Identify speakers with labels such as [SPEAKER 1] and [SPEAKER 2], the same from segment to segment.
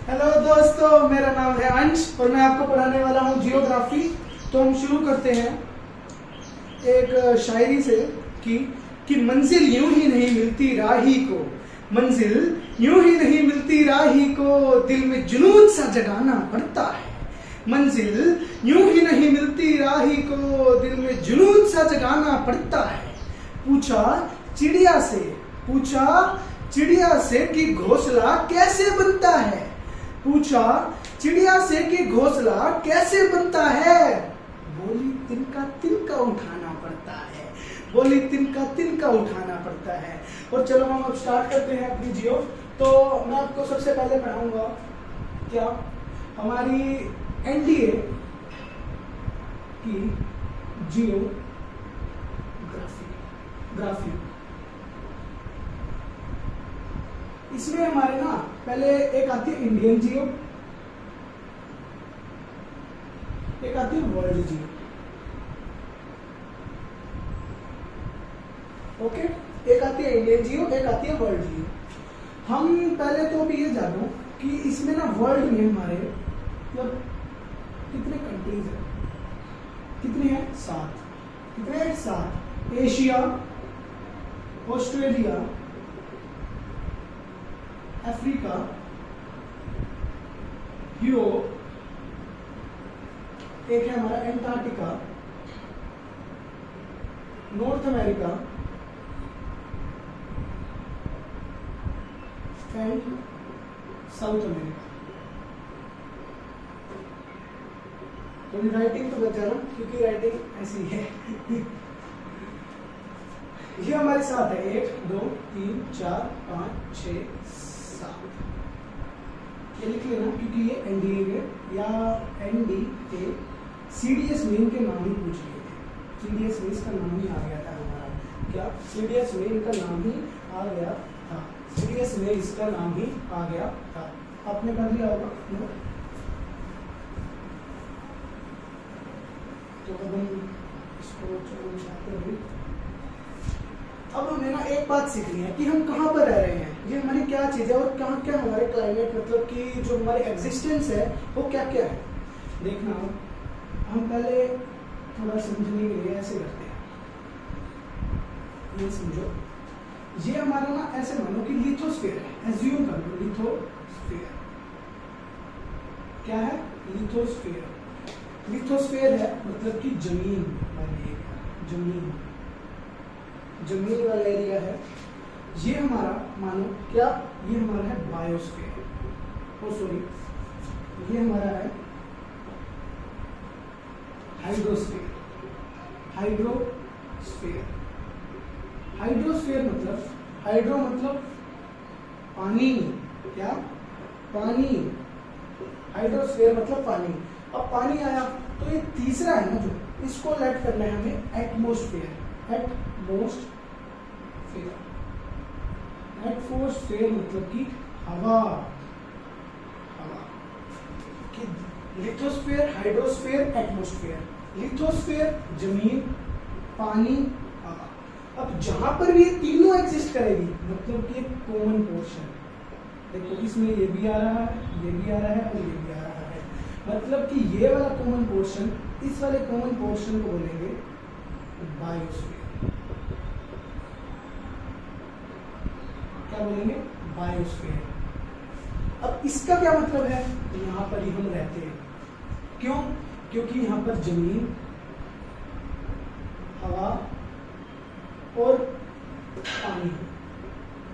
[SPEAKER 1] Hello दोस्तों, मेरा नाम है अंश और मैं आपको पढ़ाने वाला हूँ जियोग्राफी। तो हम शुरू करते हैं एक शायरी से कि मंजिल यूं ही नहीं मिलती राही को, मंजिल यूं ही नहीं मिलती राही को, दिल में जुनून सा जगाना पड़ता है। मंजिल यूं ही नहीं मिलती राही को, दिल में जुनून सा जगाना पड़ता है। पूछा चिड़िया से कि घोंसला कैसे बनता है, पूछा चिड़िया से कि घोंसला कैसे बनता है। बोली तिनका तिनका उठाना पड़ता है, बोली तिनका तिनका उठाना पड़ता है। और चलो हम अब स्टार्ट करते हैं अपनी जियो। तो मैं आपको सबसे पहले पढ़ाऊंगा क्या हमारी एनडीए की जियोग्राफी। इसमें हमारे ना पहले एक आती है इंडियन जियो, एक आती है वर्ल्ड जियो। ओके, एक आती है इंडियन जियो, एक आती है वर्ल्ड जियो। हम पहले तो अभी ये जानो कि इसमें ना वर्ल्ड में हमारे मतलब कितने कंट्रीज है, कितने हैं? 7। कितने हैं? 7। एशिया, ऑस्ट्रेलिया, अफ्रीका, यूरोप, एक है हमारा Antarctica, north America and south America. तो राइटिंग तो बचा ना, क्योंकि राइटिंग ऐसी है। ये हमारे साथ है 1 2 3 4 5 6 7। ये लिख लेना, क्योंकि ये एनडीए में या एनडीए सीडीएस में इनके नाम ही पूछ लिए थे। सीडीएस में इसका नाम ही आ गया था हमारा, क्या सीडीएस में इनका नाम ही आ गया था, सीडीएस में इसका नाम ही आ गया था। आपने कर लिया होगा नो? तो अब हम इसको चाहते हैं। अब हमें ना एक बात सीखनी है कि हम कहाँ पर रह रहे हैं, ये हमारी क्या चीज़ है और कहाँ क्या हमारे क्लाइमेट, मतलब कि जो हमारी एग्जिस्टेंस है वो क्या क्या है। देखना, हम पहले थोड़ा समझने के लिए ऐसे करते हैं। ये समझो, ये हमारा ना ऐसे मानो कि लिथोस्फीयर है, एज्यूम कर लो लिथोस्फीयर। क्या है? लिथोस्फीयर। लिथोस्फीयर है मतलब कि जमीन वाली एरिया, जमीन वाला एरिया है। ये हमारा मानो क्या, ये हमारा है बायोस्फीयर, ओ सॉरी, ये हमारा है हाइड्रोस्फीयर। हाइड्रोस्फीयर मतलब, हाइड्रो मतलब पानी, क्या? पानी। हाइड्रोस्फीयर मतलब पानी। अब पानी आया तो ये तीसरा है ना, जो इसको लेट करना है हमें एटमॉस्फेयर। एटमॉस्फेयर मतलब कि हवा। Lithosphere, hydrosphere, atmosphere. लिथोस्फीयर जमीन, पानी, हवा। अब जहां पर भी ये तीनों एग्जिस्ट करेगी मतलब कि एक कॉमन पोर्शन, देखो इसमें ये भी आ रहा है, ये भी आ रहा है और ये भी आ रहा है, मतलब कि ये वाला कॉमन पोर्शन, इस वाले कॉमन पोर्शन को बोलेंगे बायोस्फीयर। क्या बोलेंगे? बायोस्फीयर। अब इसका क्या मतलब है? यहाँ पर ही हम रहते हैं। क्यों? क्योंकि यहाँ पर जमीन, हवा और पानी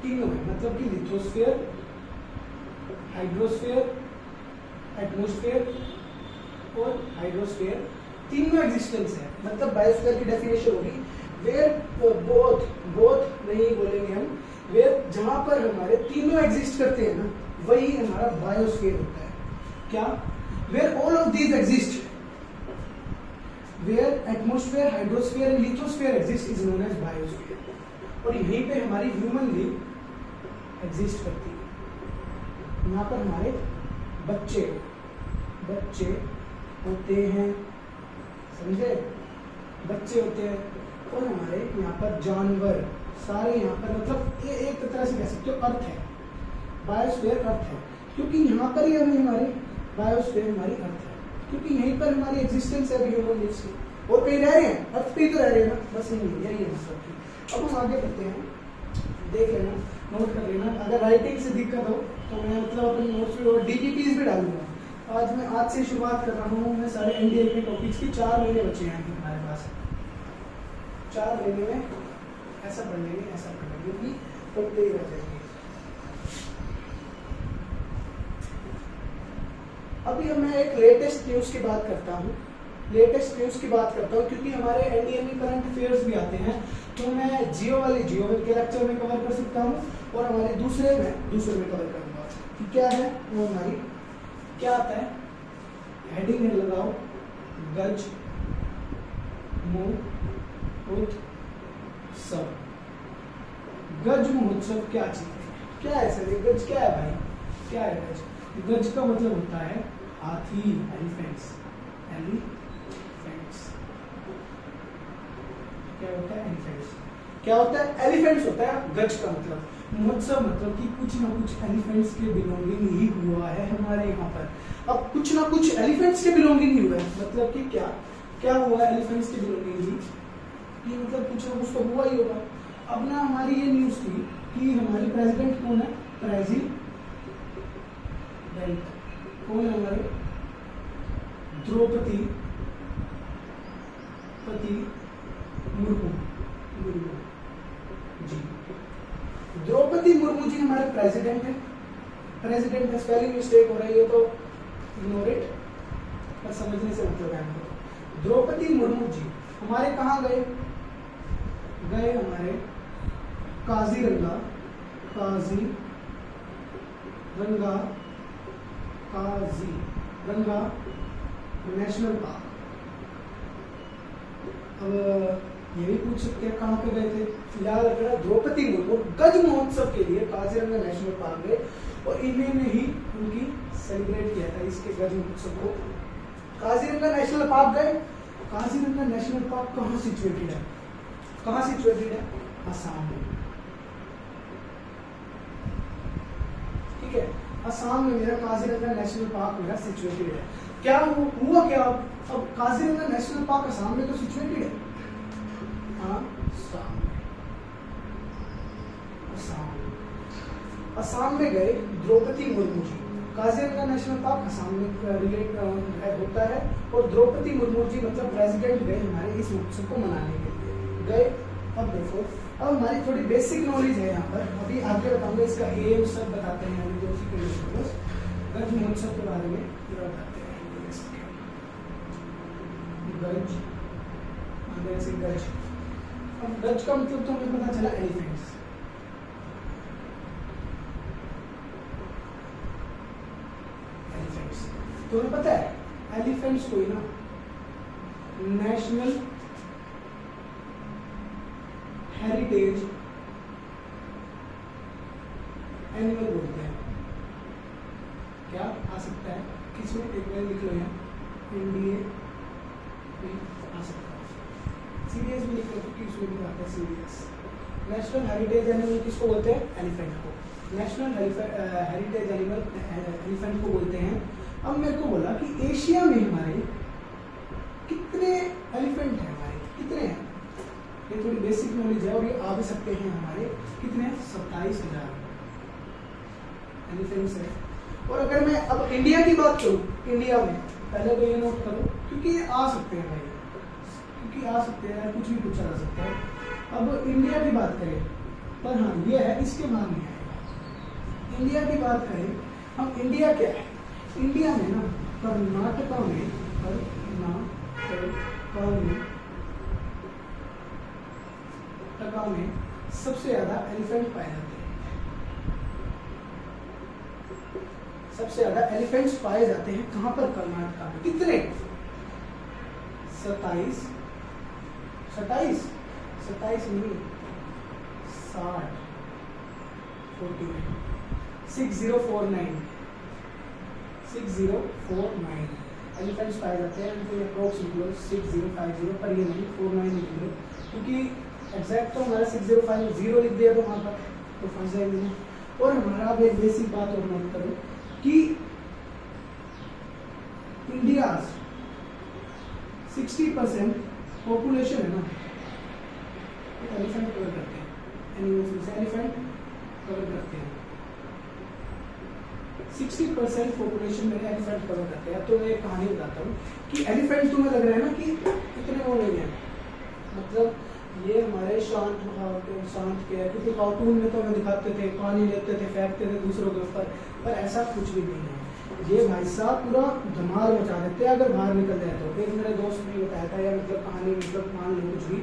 [SPEAKER 1] तीनों है, मतलब कि लिथोस्फीयर, हाइड्रोस्फीयर, एटमॉस्फेयर और हाइड्रोस्फीयर तीनों एग्जिस्टेंस है। मतलब बायोस्फीयर की डेफिनेशन होगी वेयर बोथ नहीं बोलेंगे हम, वेयर जहां पर हमारे तीनों एग्जिस्ट करते हैं ना, वही हमारा बायोस्फीयर होता है। क्या? Where all of these exist, where atmosphere, hydrosphere and lithosphere exist is known as biosphere. और यहीं पे हमारी ह्यूमन बीइंग एग्जिस्ट करती है। यहाँ पर हमारे बच्चे होते हैं, समझे? बच्चे होते हैं। और हमारे यहाँ पर जानवर सारे यहाँ पर, मतलब ये एक तरह से कह सकते हो अर्थ है, बायोस्फीयर अर्थ है। क्योंकि यहाँ पर ही हमें हमारी बायोस्फीयर हमारी अर्थ है, क्योंकि यहीं पर हमारी एग्जिस्टेंस है ह्यूमन बींग्स की। और कहीं रह रहे हैं, अर्थ पे ही तो रह रहे हैं ना, बस यही है मतलब की। अब हम आगे बढ़ते हैं, देख लेना, नोट कर लेना। अगर राइटिंग से दिक्कत हो तो मैं मतलब अपने नोट्स में और डीपीपीज भी डालूंगा। आज से शुरुआत कर रहा हूँ मैं सारे एनडीए के टॉपिक्स की। 4 महीने बचे हैं हमारे पास, 4 महीने में ऐसा पढ़ लेंगे, ऐसा पढ़ लेंगे कि पढ़ते ही रह जाएंगे। अभी मैं एक लेटेस्ट न्यूज़ की बात करता हूँ, क्योंकि हमारे एनडीए में करंट अफेयर्स भी आते हैं, तो मैं जियो के लेक्चर में कवर कर सकता हूँ और हमारे दूसरे में कवर करूँगा कि क्या है वो हमारी क्या आता है। हेडिंग में लगाओ गज महोत्सव। गज महोत्सव क्या चीज है, क्या है सर? गज क्या है भाई, क्या है गज? गज का मतलब होता है हाथी, एलिफेंट्स। क्या होता है? एलिफेंट्स। क्या होता है? एलिफेंट्स होता है गज का मतलब। महोत्सव मतलब कि कुछ ना कुछ एलिफेंट्स के बिलोंगिंग ही हुआ है हमारे यहाँ पर। अब कुछ ना कुछ एलिफेंट्स के बिलोंगिंग ही हुआ है, मतलब कि क्या हुआ है? एलिफेंट्स के बिलोंगिंग ही, ये मतलब कुछ ना कुछ तो हुआ ही होगा। अब ना हमारी ये न्यूज़ थी कि हमारे प्रेसिडेंट कौन है? कौन है हमारे? द्रौपदी मुर्मू जी। द्रौपदी मुर्मू जी हमारे प्रेसिडेंट है। स्पेलिंग मिस्टेक हो रही है तो इग्नोर इट, पर समझने से मतलब है हमको। द्रौपदी मुर्मू जी हमारे कहाँ गए हमारे काजीरंगा नेशनल पार्क। अब ये भी पूछ सकते हैं कहाँ पे गए थे। फिलहाल रखना द्रौपदी मुर्मू गज महोत्सव के लिए काजीरंगा नेशनल पार्क गए और इन्होंने ही उनकी सेलिब्रेट किया था इसके गज महोत्सव को। काजीरंगा नेशनल पार्क गए। काजीरंगा नेशनल पार्क कहाँ सिचुएटेड है? असम में। ठीक है, असम में मेरा काजीरंगा नेशनल पार्क मेरा सिचुएटेड है। क्या हुआ क्या? अब काजीरंगा नेशनल पार्क असम में तो सिचुएटेड है। असम में गए द्रौपदी मुर्मू जी। काजीरंगा नेशनल पार्क असम में रिलेट होता है और द्रौपदी मुर्मू जी मतलब प्रेसिडेंट गए हमारे इस उत्सव को मनाने के लिए गए। अब देखो, अब हमारी थोड़ी बेसिक नॉलेज है यहाँ पर, अभी आगे बताऊंगा इसका एम सब बताते हैं। अभी गज महोत्सव के बारे में बताते हैं। गज, अब गज का मतलब तो हमें पता चला एलिफेंट्स। तो हमें पता है एलिफेंट्स को ही ना नेशनल हेरिटेज एनिमल बोलते हैं। क्या आ सकता है? किसमें? एक बार लिख लो यहाँ, एनडीए आ सकता है। सीरियस भी लिख लो क्योंकि उसमें भी आता है सीरियस। नेशनल हेरिटेज एनिमल किसको बोलते हैं? एलिफेंट को। नेशनल हेरिटेज एनिमल एलिफेंट को बोलते हैं। अब मेरे को बोला कि एशिया में हमारे कितने एलिफेंट हैं? हमारे कितने हैं? ये थोड़ी बेसिक नॉलेज है और ये आ भी सकते हैं हमारे कितने? 27,000 एलिफेंट्स हैं। और अगर मैं अब इंडिया की बात करूँ, इंडिया में पहले तो ये नोट करो क्योंकि ये आ सकते हैं भाई, कुछ भी पूछा जा सकता है। अब इंडिया की बात करें पर हाँ ये है, इसके मान नहीं आएगा। इंडिया की बात करें हम, इंडिया क्या है? इंडिया में ना कर्नाटका में सबसे ज्यादा एलिफेंट पाए जाते हैं। सबसे ज्यादा एलिफेंट्स पाए जाते हैं कहां पर? कर्नाटका में। कितने? 27 नहीं 60 6049 एलिफेंट्स पाए जाते हैं। अप्रोक्सीमेटली 6050 पर ये नहीं 49 लिख लो क्योंकि एग्जैक्ट तो हमारा 6050 लिख दिया तो वहाँ पर तो फंस जाएंगे। और हमारा अब एक बेसिक बात और नोट करो कि इंडिया 60% पॉपुलेशन है ना, एलिफेंट कवर करते हैं, एनिमल्स में एलिफेंट कवर करते हैं, 60% पॉपुलेशन में एलिफेंट कवर करते हैं। तो मैं एक कहानी बताता हूँ कि एलिफेंट तुम्हें लग रहा है ना कि इतने वो नहीं है, मतलब ये हमारे शांत के है, क्योंकि कार्टून में तो हमें दिखाते थे पानी लेते थे फेंकते थे दूसरों के ऊपर, पर ऐसा कुछ भी नहीं है। ये भाई साहब पूरा धमाल मचा देते हैं अगर बाहर निकल जाए तो। एक मेरे दोस्त ने बताया था, या मतलब कहानी मतलब मान लो कुछ भी,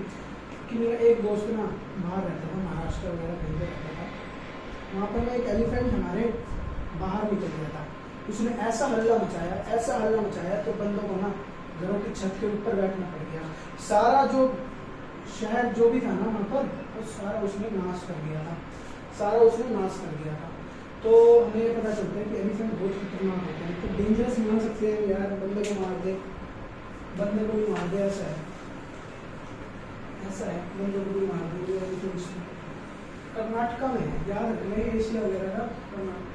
[SPEAKER 1] कि मेरा एक दोस्त ना बाहर रहता था, महाराष्ट्र वगैरह कहीं पे रहता था, वहाँ पर ना एक एलिफेंट हमारे बाहर निकल गया था। उसने ऐसा हल्ला मचाया तो बंदों को ना घरों की छत के ऊपर बैठना पड़ गया। सारा जो शहर जो भी था ना वहाँ पर, वो सारा उसने नाश कर दिया था। तो हमें ये पता चलता है कि एलिफेंट बहुत खतरनाक होते हैं, तो डेंजरस मान सकते हैं यार, बंदे को भी मार दे, ऐसा है बंदे को भी मार दे। एलिफेंट्स कर्नाटका में है, याद रखना, एशिया वगैरह का कर्नाटक।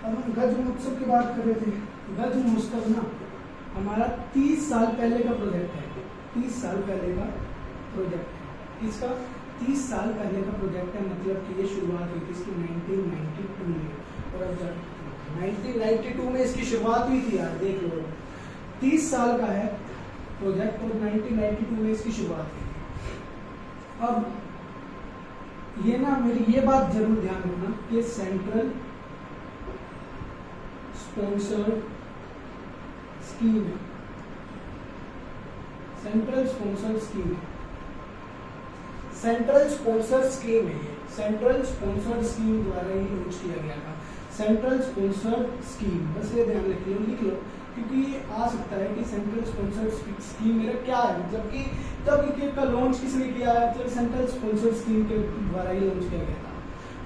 [SPEAKER 1] अब हम गज महोत्सव की बात कर रहे थे। गज महोत्सव ना हमारा 30 साल पहले का प्रोजेक्ट है, 30 साल पहले का प्रोजेक्ट है। इसका 30 साल पहले का प्रोजेक्ट है, मतलब कि ये शुरुआत हुई थी इसकी 1992 में, और अब 1992 में इसकी शुरुआत हुई थी यार, देख लो 30 साल का है प्रोजेक्ट और 1992 में इसकी शुरुआत हुई थी। अब ये ना मेरी ये बात जरूर ध्यान रखना कि सेंट्रल स्पॉन्सर्ड स्कीम है, सेंट्रल स्पॉन्सर्ड स्कीम है, सेंट्रल स्पॉन्सर्ड स्कीम है ये, सेंट्रल स्पॉन्सर्ड स्कीम द्वारा ही लॉन्च किया गया था। सेंट्रल स्पॉन्सर्ड स्कीम, बस ये ध्यान रखिए, लिख लो, क्योंकि ये आ सकता है कि सेंट्रल स्पॉन्सर्ड स्कीम मेरा क्या है, मतलब कि तब का लॉन्च किसने किया है, मतलब सेंट्रल स्पॉन्सर्ड स्कीम के द्वारा ही लॉन्च किया गया था।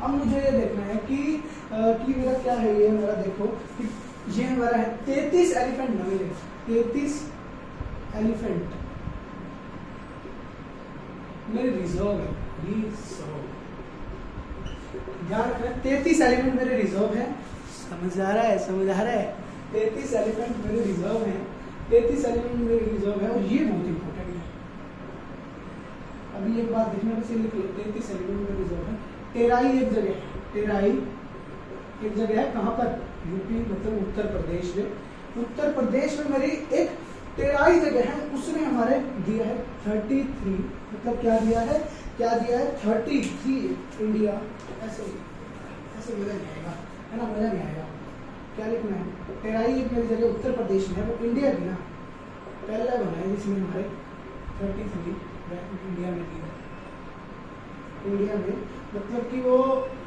[SPEAKER 1] अब मुझे ये देखना है कि मेरा क्या है, ये मेरा देखो कि ये हमारा है 33 एलिफेंट ना मिले, 33 एलिफेंट मेरे रिजर्व है, ध्यान रखना 33 एलिफेंट मेरे रिजर्व है, समझ आ रहा है 33 एलिफेंट मेरे रिजर्व है, 33 एलिफेंट मेरे रिजर्व है, और ये बहुत इंपॉर्टेंट है। अभी एक बात देखना, बस ये लिख लो, 33 एलिफेंट मेरे रिजर्व है। टेराई एक जगह है, कहाँ पर, यूपी मतलब उत्तर प्रदेश में। उत्तर प्रदेश में मेरी एक टेराई जगह है, उसने हमारे दिया है 33, मतलब क्या दिया है 33 इंडिया। ऐसे मजा नहीं आएगा, है ना, मजा नहीं आएगा। क्या लिखना है, टेराई एक मेरी जगह उत्तर प्रदेश में है, वो इंडिया की ना पहला बना है जिसमें हमारे 33 इंडिया में दिया, इंडिया में, मतलब कि वो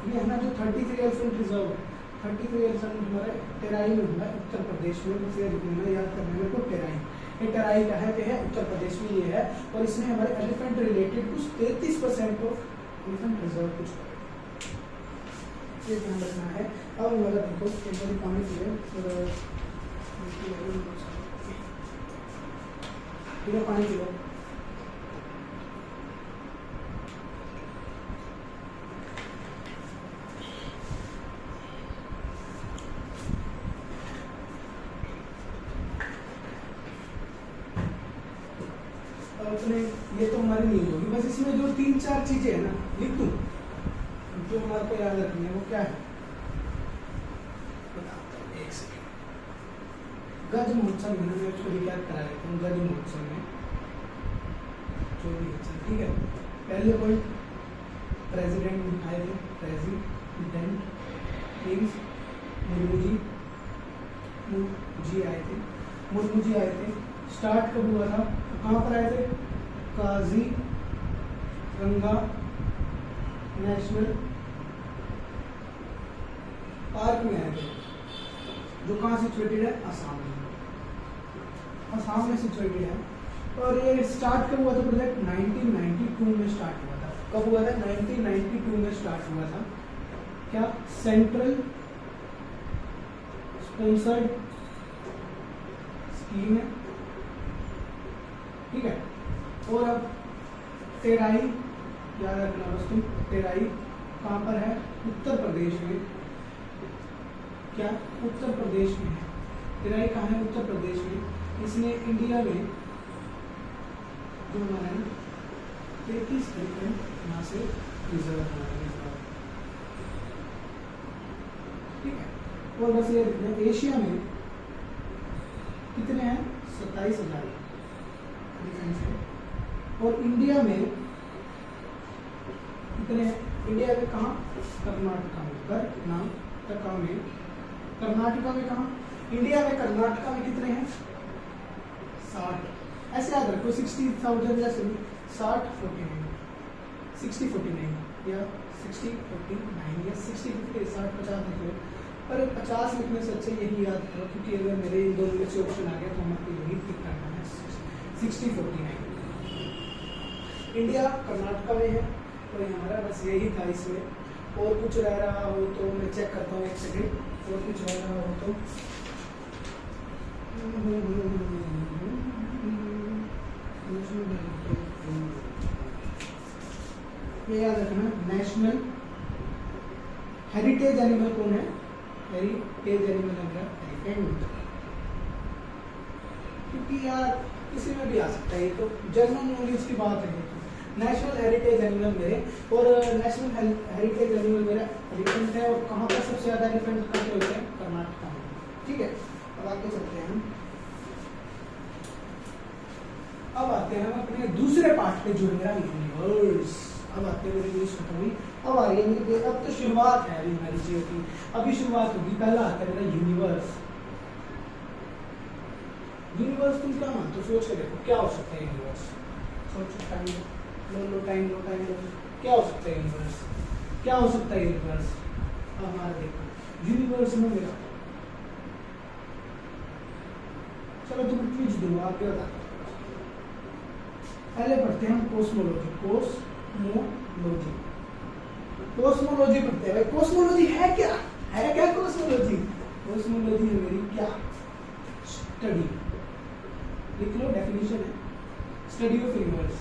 [SPEAKER 1] ये है ना जो 33 एलिफेंट रिजर्व है, 33 एलिफेंट हमारे टेराई में हुआ है उत्तर प्रदेश में, बस ये लिखना, याद करना मेरे को। टेराई कहाँ पे है, उत्तर प्रदेश में ये है, और इसमें हमारे एलिफेंट रिलेटेड कुछ 33% ऑफ एलिफेंट रिजर्व कुछ ये ध्यान रखना है। अब हमारा देखो पानी पिलो, पानी पिलो। ये तो हमारी नींद होगी, बस इसमें जो 3-4 चीजें है ना लिख दूं, जो हमारे को याद रखनी है, वो क्या है बताता हूँ, एक सेकंड। गज महोत्सव में मैं उसको रिकैप करा लेता हूँ। गज महोत्सव में जो भी अच्छा, ठीक है, पहले पॉइंट प्रेसिडेंट आए थे, प्रेसिडेंट मीन्स मुर्मू जी आए थे। स्टार्ट कब हुआ था, कहाँ पर आए थे, काजीरंगा नेशनल पार्क में आए थे, जो कहाँ सिचुएटेड है, आसाम में सिचुएटेड है। और ये स्टार्ट कब हुआ था प्रोजेक्ट, 1992 में स्टार्ट हुआ था। कब हुआ था, 1992 में स्टार्ट हुआ था। क्या, सेंट्रल स्पॉन्सर्ड स्कीम है, ठीक है, और अब तेराई याद रखना बस तुम, तेराई कहाँ पर है? उत्तर प्रदेश में। क्या? उत्तर प्रदेश में है। तेराई कहाँ है? उत्तर प्रदेश में। इसने इंडिया में जो हमारा 33 एलिफेंट यहाँ से रिजर्व बनाया, ठीक है। और बस ये एशिया में कितने हैं? 27,000 एलिफेंट्स हैं। और इंडिया में कितने हैं? इंडिया में कहाँ? कर्नाटका में। कर्नाटका में कहाँ? इंडिया में कर्नाटका में कितने हैं? 60। ऐसे याद रखो 60,000 या 60-49, 60-49 या 60-49 या 60-50, 60-50 लिख लो। पर 50 लिखने से अच्छा यही याद करो, क्योंकि अगर मेरे इन दोनों में से ऑप्शन आ गया तो हमको यही टिक करना है, 60-49। इंडिया कर्नाटका में है, तो हमारा बस यही था इसमें। और कुछ रह रहा हो तो मैं चेक करता हूँ, एक सेकेंड। और कुछ रह रहा हो तो ये याद रखना, नेशनल हेरिटेज एनिमल कौन है? हेरिटेज एनिमल है एलिफेंट। क्योंकि यार किसी में भी आ सकता है, तो जनरल नॉलेज की बात है। नेशनल हेरिटेज एनिमल मेरे, और नेशनल हेरिटेज एनिमल मेरा एलिफेंट है। और कहाँ पर सबसे ज़्यादा एलिफेंट कहाँ होते हैं? कर्नाटका में, ठीक है। अब आगे चलते हैं। अब आते हैं हम अपने दूसरे पार्ट पे, जो है मेरा यूनिवर्स। अब आते हैं मेरी इंग्लिश खत्म हुई, अब आ रही है मेरी, अब तो शुरुआत है अभी हमारी चीज़ों की, अभी शुरुआत होगी। पहला आता है मेरा यूनिवर्स। यूनिवर्स तुम क्या मानते हो? सोच के देखो क्या हो सकता है यूनिवर्स। सोचो, टाइम लो, टाइम लो। क्या हो सकता है यूनिवर्स? क्या हो सकता है यूनिवर्स? अब हमारा देखो यूनिवर्स में मेरा, चलो तुम क्विज दो, आप क्या बताते हो? पहले पढ़ते हैं हम कोस्मोलॉजी। कोस्मोलॉजी पढ़ते हैं भाई। कोस्मोलॉजी है क्या? है क्या कोस्मोलॉजी? कोस्मोलॉजी है मेरी क्या? स्टडी, लिख लो, डेफिनेशन है स्टडी ऑफ यूनिवर्स।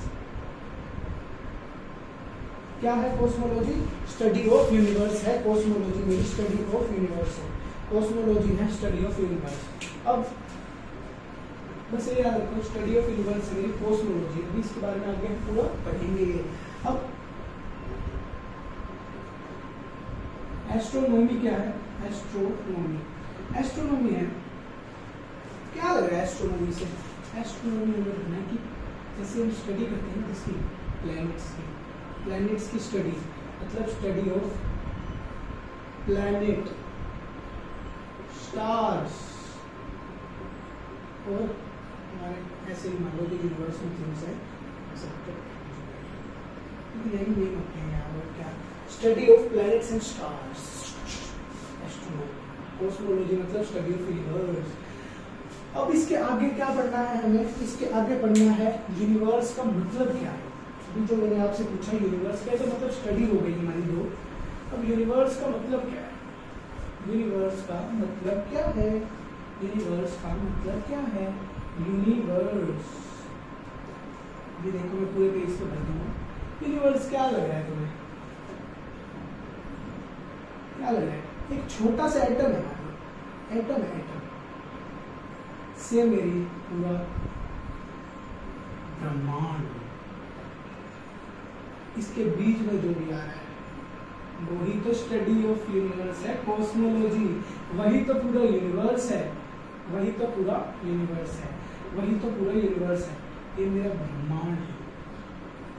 [SPEAKER 1] क्या है कोस्मोलॉजी? स्टडी ऑफ यूनिवर्स है कोस्मोलॉजी मेरी, स्टडी ऑफ यूनिवर्स है। कोस्मोलॉजी है स्टडी ऑफ यूनिवर्स। अब बस ये याद रखो, स्टडी ऑफ यूनिवर्स मेरी कोस्मोलॉजी। अभी इसके बारे में आगे हम पूरा पढ़ेंगे। अब एस्ट्रोनॉमी क्या है? एस्ट्रोनॉमी है, क्या लग रहा है एस्ट्रोनॉमी से? एस्ट्रोनॉमी हमें है कि जैसे हम स्टडी करते हैं किसकी? प्लैनेट्स की स्टडी, मतलब स्टडी ऑफ प्लैनेट, स्टार्स, और हमारे ऐसे ही मान लो कि यूनिवर्स में थिंग्स है सब, यही नहीं होते हैं यार। और क्या? Study of planets and stars, astronomy. Cosmology मतलब स्टडी ऑफ यूनिवर्स। अब इसके आगे क्या पढ़ना है हमें? इसके आगे पढ़ना है यूनिवर्स का मतलब क्या है। अभी जो मैंने आपसे पूछा यूनिवर्स का, तो मतलब स्टडी हो गई हमारी दो। अब यूनिवर्स का मतलब क्या है? यूनिवर्स का मतलब क्या है? यूनिवर्स का मतलब क्या है? यूनिवर्स, ये देखो मैं पूरे पेज पे भर दूंगा। यूनिवर्स क्या लग रहा है तुम्हें? क्या लग रहा है? एक छोटा सा एटम है, एटम है, एटम से मेरी पूरा ब्रह्मांड, इसके बीच में जो भी आ रहा है वही तो स्टडी ऑफ यूनिवर्स है, कॉस्मोलॉजी। वही तो पूरा यूनिवर्स है, वही तो पूरा यूनिवर्स है, वही तो पूरा यूनिवर्स है। ये मेरा ब्रह्मांड है,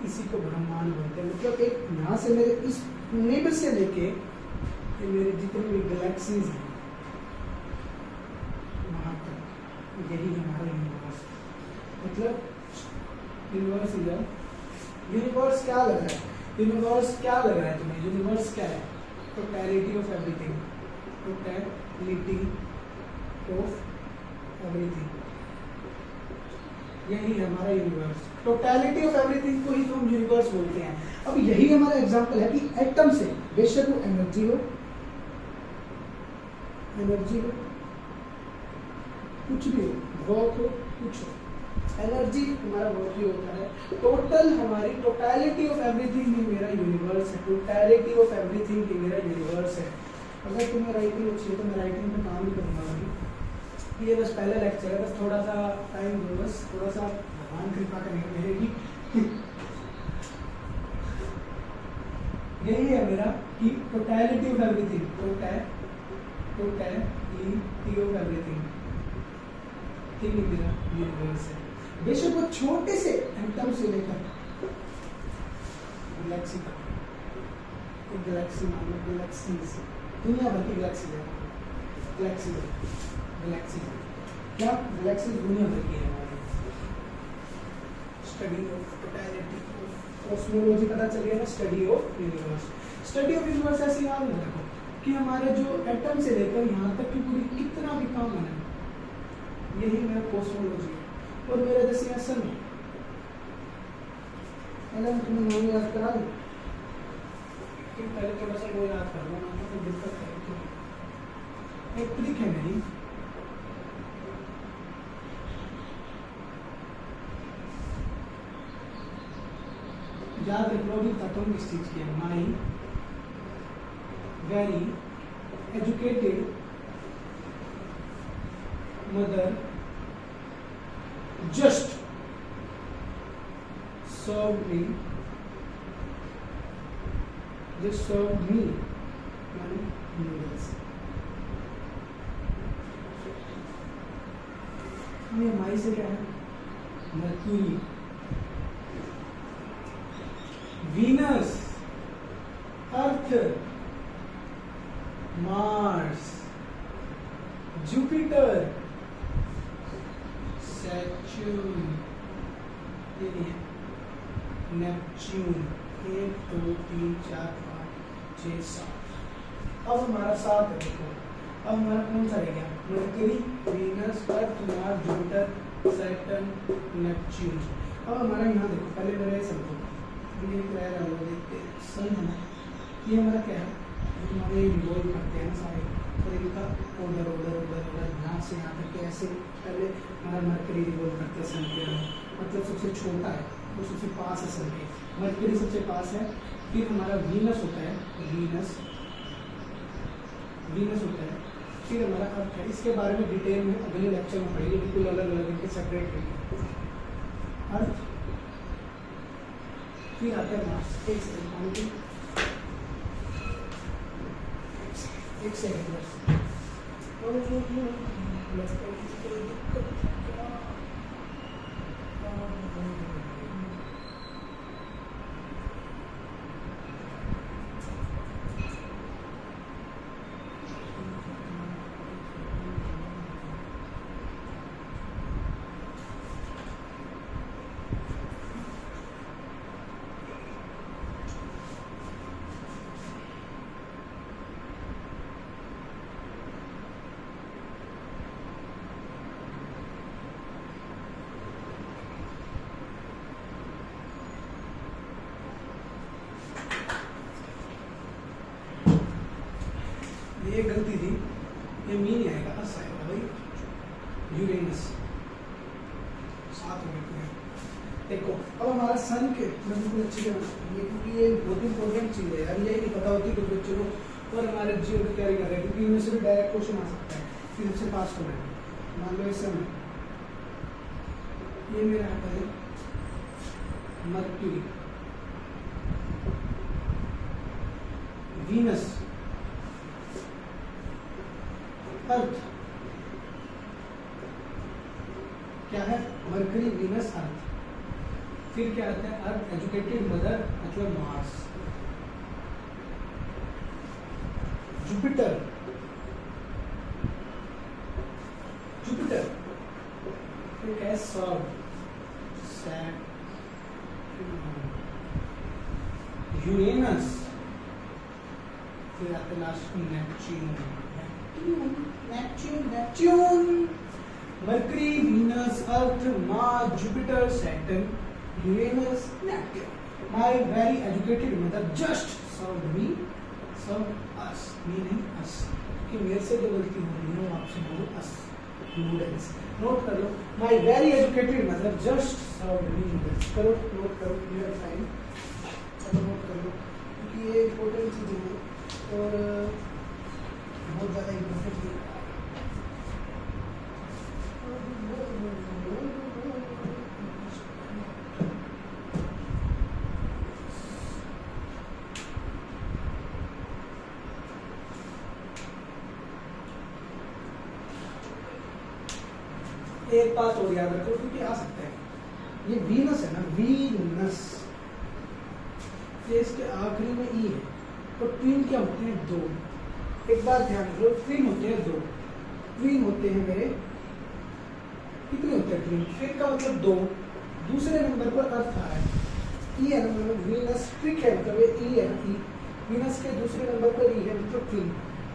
[SPEAKER 1] इसी को ब्रह्मांड बोलते हैं। मतलब एक यहाँ से मेरे इस नेबर से लेके ये मेरे जितने भी गैलेक्सीज हैं वहाँ तक, यही हमारा यूनिवर्स। मतलब यूनिवर्स इधर, यूनिवर्स क्या लग रहा है? यूनिवर्स क्या लग रहा है तुम्हें? यूनिवर्स क्या है? Totality of everything, totality of everything, यही है हमारा यूनिवर्स। टोटलिटी ऑफ एवरीथिंग को ही तो हम यूनिवर्स बोलते हैं। अब यही हमारा एग्जांपल है कि एटम से, बेशक वो एनर्जी हो, कुछ भी हो, वर्क हो, कुछ हो, एनर्जी हमारा बहुत ही होता है। टोटल हमारी टोटलिटी ऑफ एवरीथिंग ही मेरा यूनिवर्स है, टोटलिटी ऑफ एवरीथिंग ही मेरा यूनिवर्स है। अगर तुम्हें राइटिंग अच्छी है तो मैं राइटिंग पे काम ही करूँगा अभी। ये बस पहला लेक्चर है, बस थोड़ा सा टाइम दो, बस थोड़ा सा भगवान कृपा करेंगे मेरी। यही है मेरा कि totality of everything, totality of everything ठीक है मेरा यूनिवर्स है। बेशक वो छोटे से एटम से लेकर गैलेक्सी तक, एक गैलेक्सी मान लो, गैलेक्सीज दुनिया भर की गैलेक्सी है, गैलेक्सी क्या गैलेक्सी दुनिया भर की है हमारी। Study of totality of cosmology पता चल गया ना, study of universe. Study of universe ऐसे याद रखो कि हमारे जो एटम से लेकर यहाँ तक की पूरी कितना भी काम है, यही मेरा कॉस्मोलॉजी है। और मेरा जैसे यहाँ सन, अगर मैं तुम्हें नाम याद करा दूँ, पहले थोड़ा सा वो याद कर लो ना, तो दिक्कत है। एक ट्रिक है मेरी, याद रख लो अभी तत्व किस चीज की है। माई very educated mother just served me my noodles। ये माई से क्या है, mercury, Venus, Earth, Mars, Jupiter, Saturn, Neptune, 1 2 3 4 5 6 7। अब हमारा 7 है, देखो अब हमारा कौन सा रह गया, mercury, Venus, Earth, Mars, Jupiter, Saturn, Neptune. अब हमारा यहाँ देखो, पहले मेरा ये समझो, ये सन है, ये हमारा क्या है, हमारे रिवॉल्व करते हैं सारे, और इनका उधर उधर उधर उधर यहाँ से यहाँ तक के ऐसे पहले हमारा मरकरी रिवॉल्व करते हैं सन के, मतलब सबसे छोटा है वो सबसे पास है सन के, मरकरी सबसे पास है। फिर हमारा वीनस होता है, वीनस होता है, फिर हमारा अर्थ है। इसके बारे में डिटेल में अगले लेक्चर में पढ़ेंगे, बिल्कुल अलग अलग इनके सेपरेट रहेंगे। अर्थ, फिर आता है मार्स। एक सेकंड बस, ये गलती थी, ये मीन आएगा, अस आएगा भाई, यूरेनस 7 हो गए। देखो अब हमारा सन के बिल्कुल अच्छी तरह, ये क्योंकि ये बहुत इंपॉर्टेंट चीज़ है यार, यही नहीं पता होती कुछ बच्चों को, और हमारे जियो की तैयारी कर रहे हैं, क्योंकि इनमें से भी डायरेक्ट क्वेश्चन आ सकता है, फिर हमसे पास हो रहे हैं। मान लो इस समय ये मेरा आता है मर्क्यूरी, वीनस, अर्थ, क्या है, मरकरी, वीनस, अर्थ। फिर क्या आता है, अर्थ एजुकेटेड मदर मतलब मार्स, जुपिटर, जुपिटर, फिर क्या है, सॉर्ड, यूरेनस, फिर आता है लास्ट में Neptune, Neptune, Mercury, Venus, Earth, Mars, Jupiter, Saturn, Uranus, Neptune. My very educated mother just served me, serve us, me नहीं अस, कि मेरे से जो गलती हो रही है वो आपसे बोलो अस, नूडल्स। नोट कर लो, my very educated mother just served me noodles. करो, नोट करो, यू आर फाइन। चलो नोट कर लो, क्योंकि ये इम्पोर्टेंट चीज़ें हैं और बहुत ज़्यादा इम्पोर्टेंट है। एक बात और याद रखो, क्योंकि आ सकता है, ये वीनस है ना, वीनस, ये इसके आखिरी में ई है, तो ट्विन क्या होते हैं? दो। एक बात ध्यान रखो, ट्विन होते हैं दो। ट्विन होते हैं मेरे, कितने होते हैं ट्विन? ट्विन का मतलब दो। दूसरे नंबर पर अर्थ आ रहा है, ई है ना, वीनस, ट्रिक है मतलब ये ई है ना, ई, वीनस के दूसरे नंबर पर ई है मतलब ट्विन।